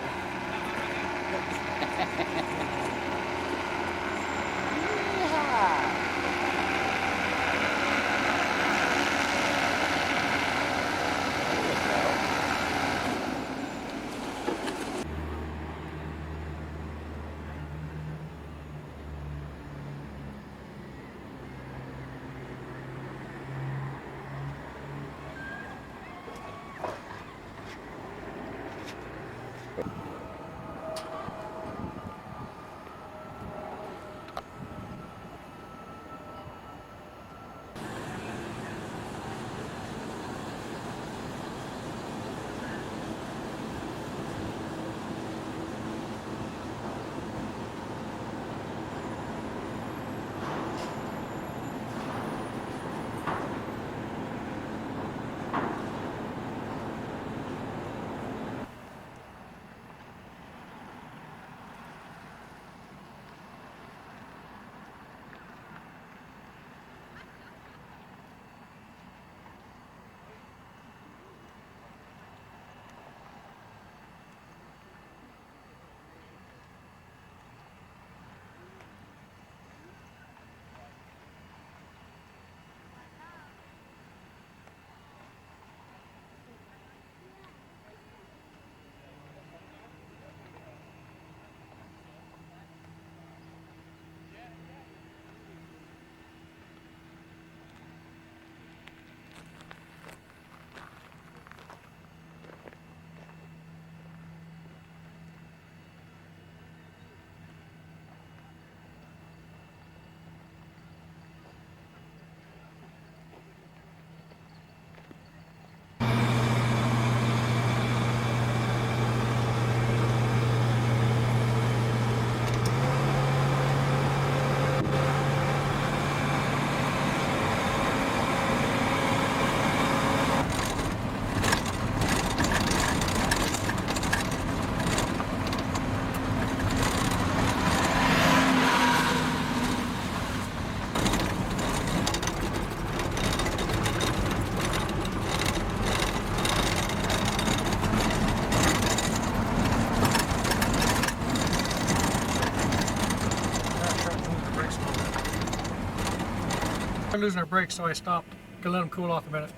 We're losing our brakes, so I stopped. Gonna let them cool off a minute.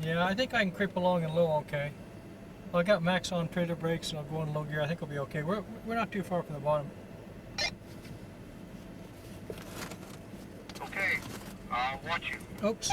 Yeah, I think I can creep along in low okay. Well, I got max on trailer brakes and I'll go in low gear. I think I'll be okay. We're not too far from the bottom. Okay, watch you. Oops.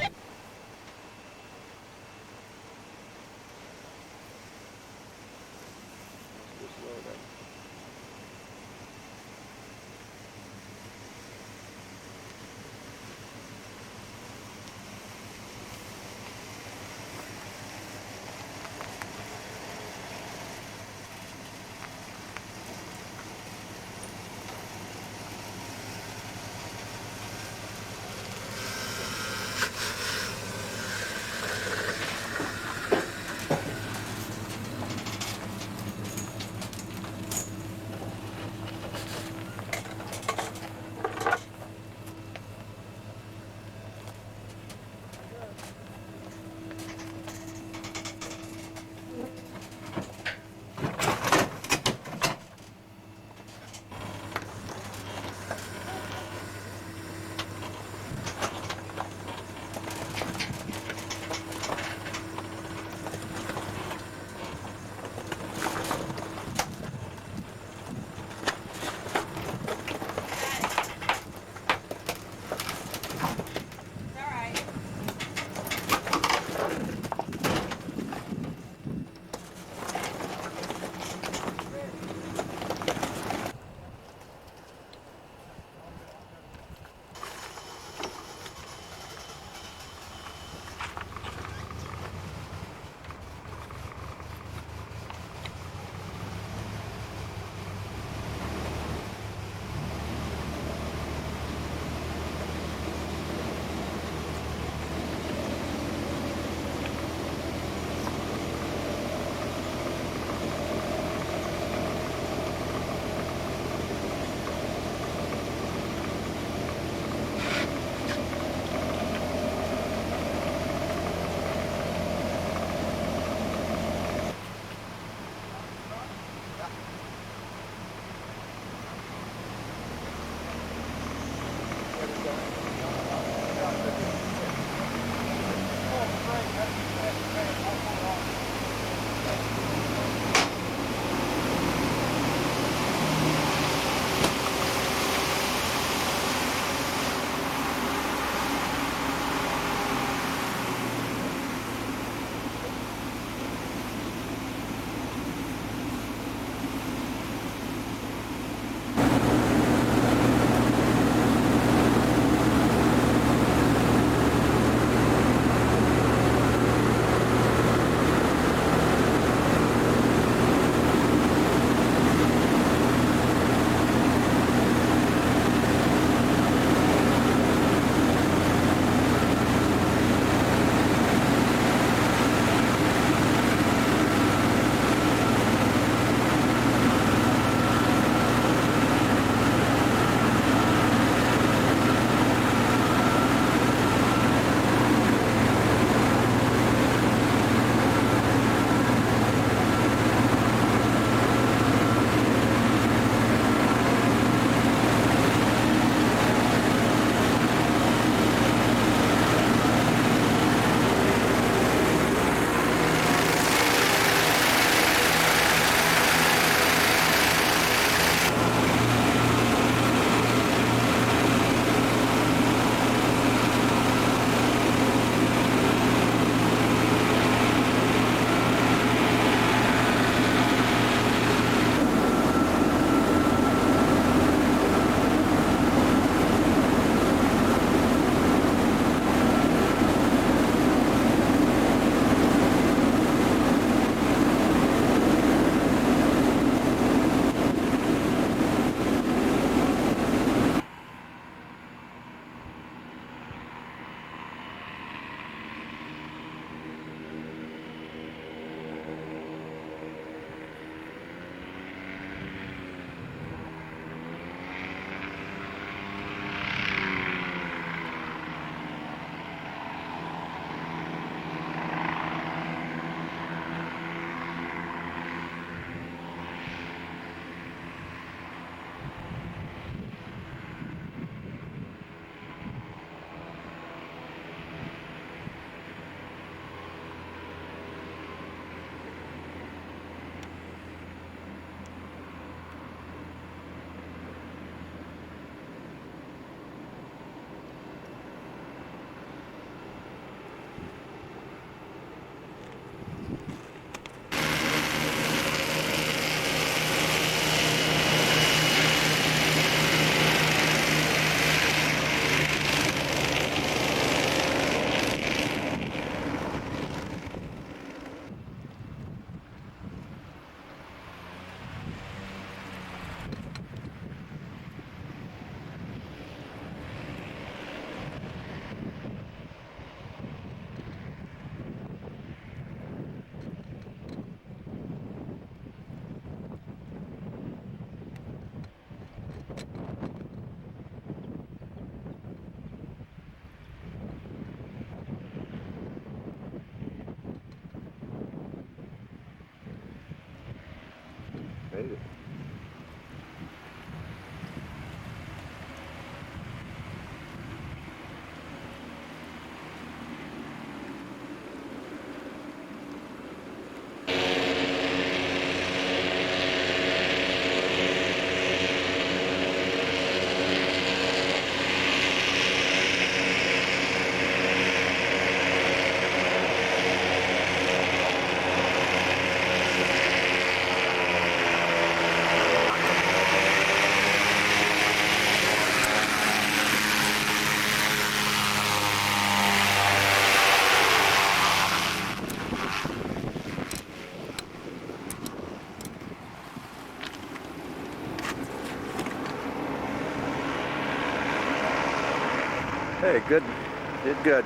Hey, good. Did good.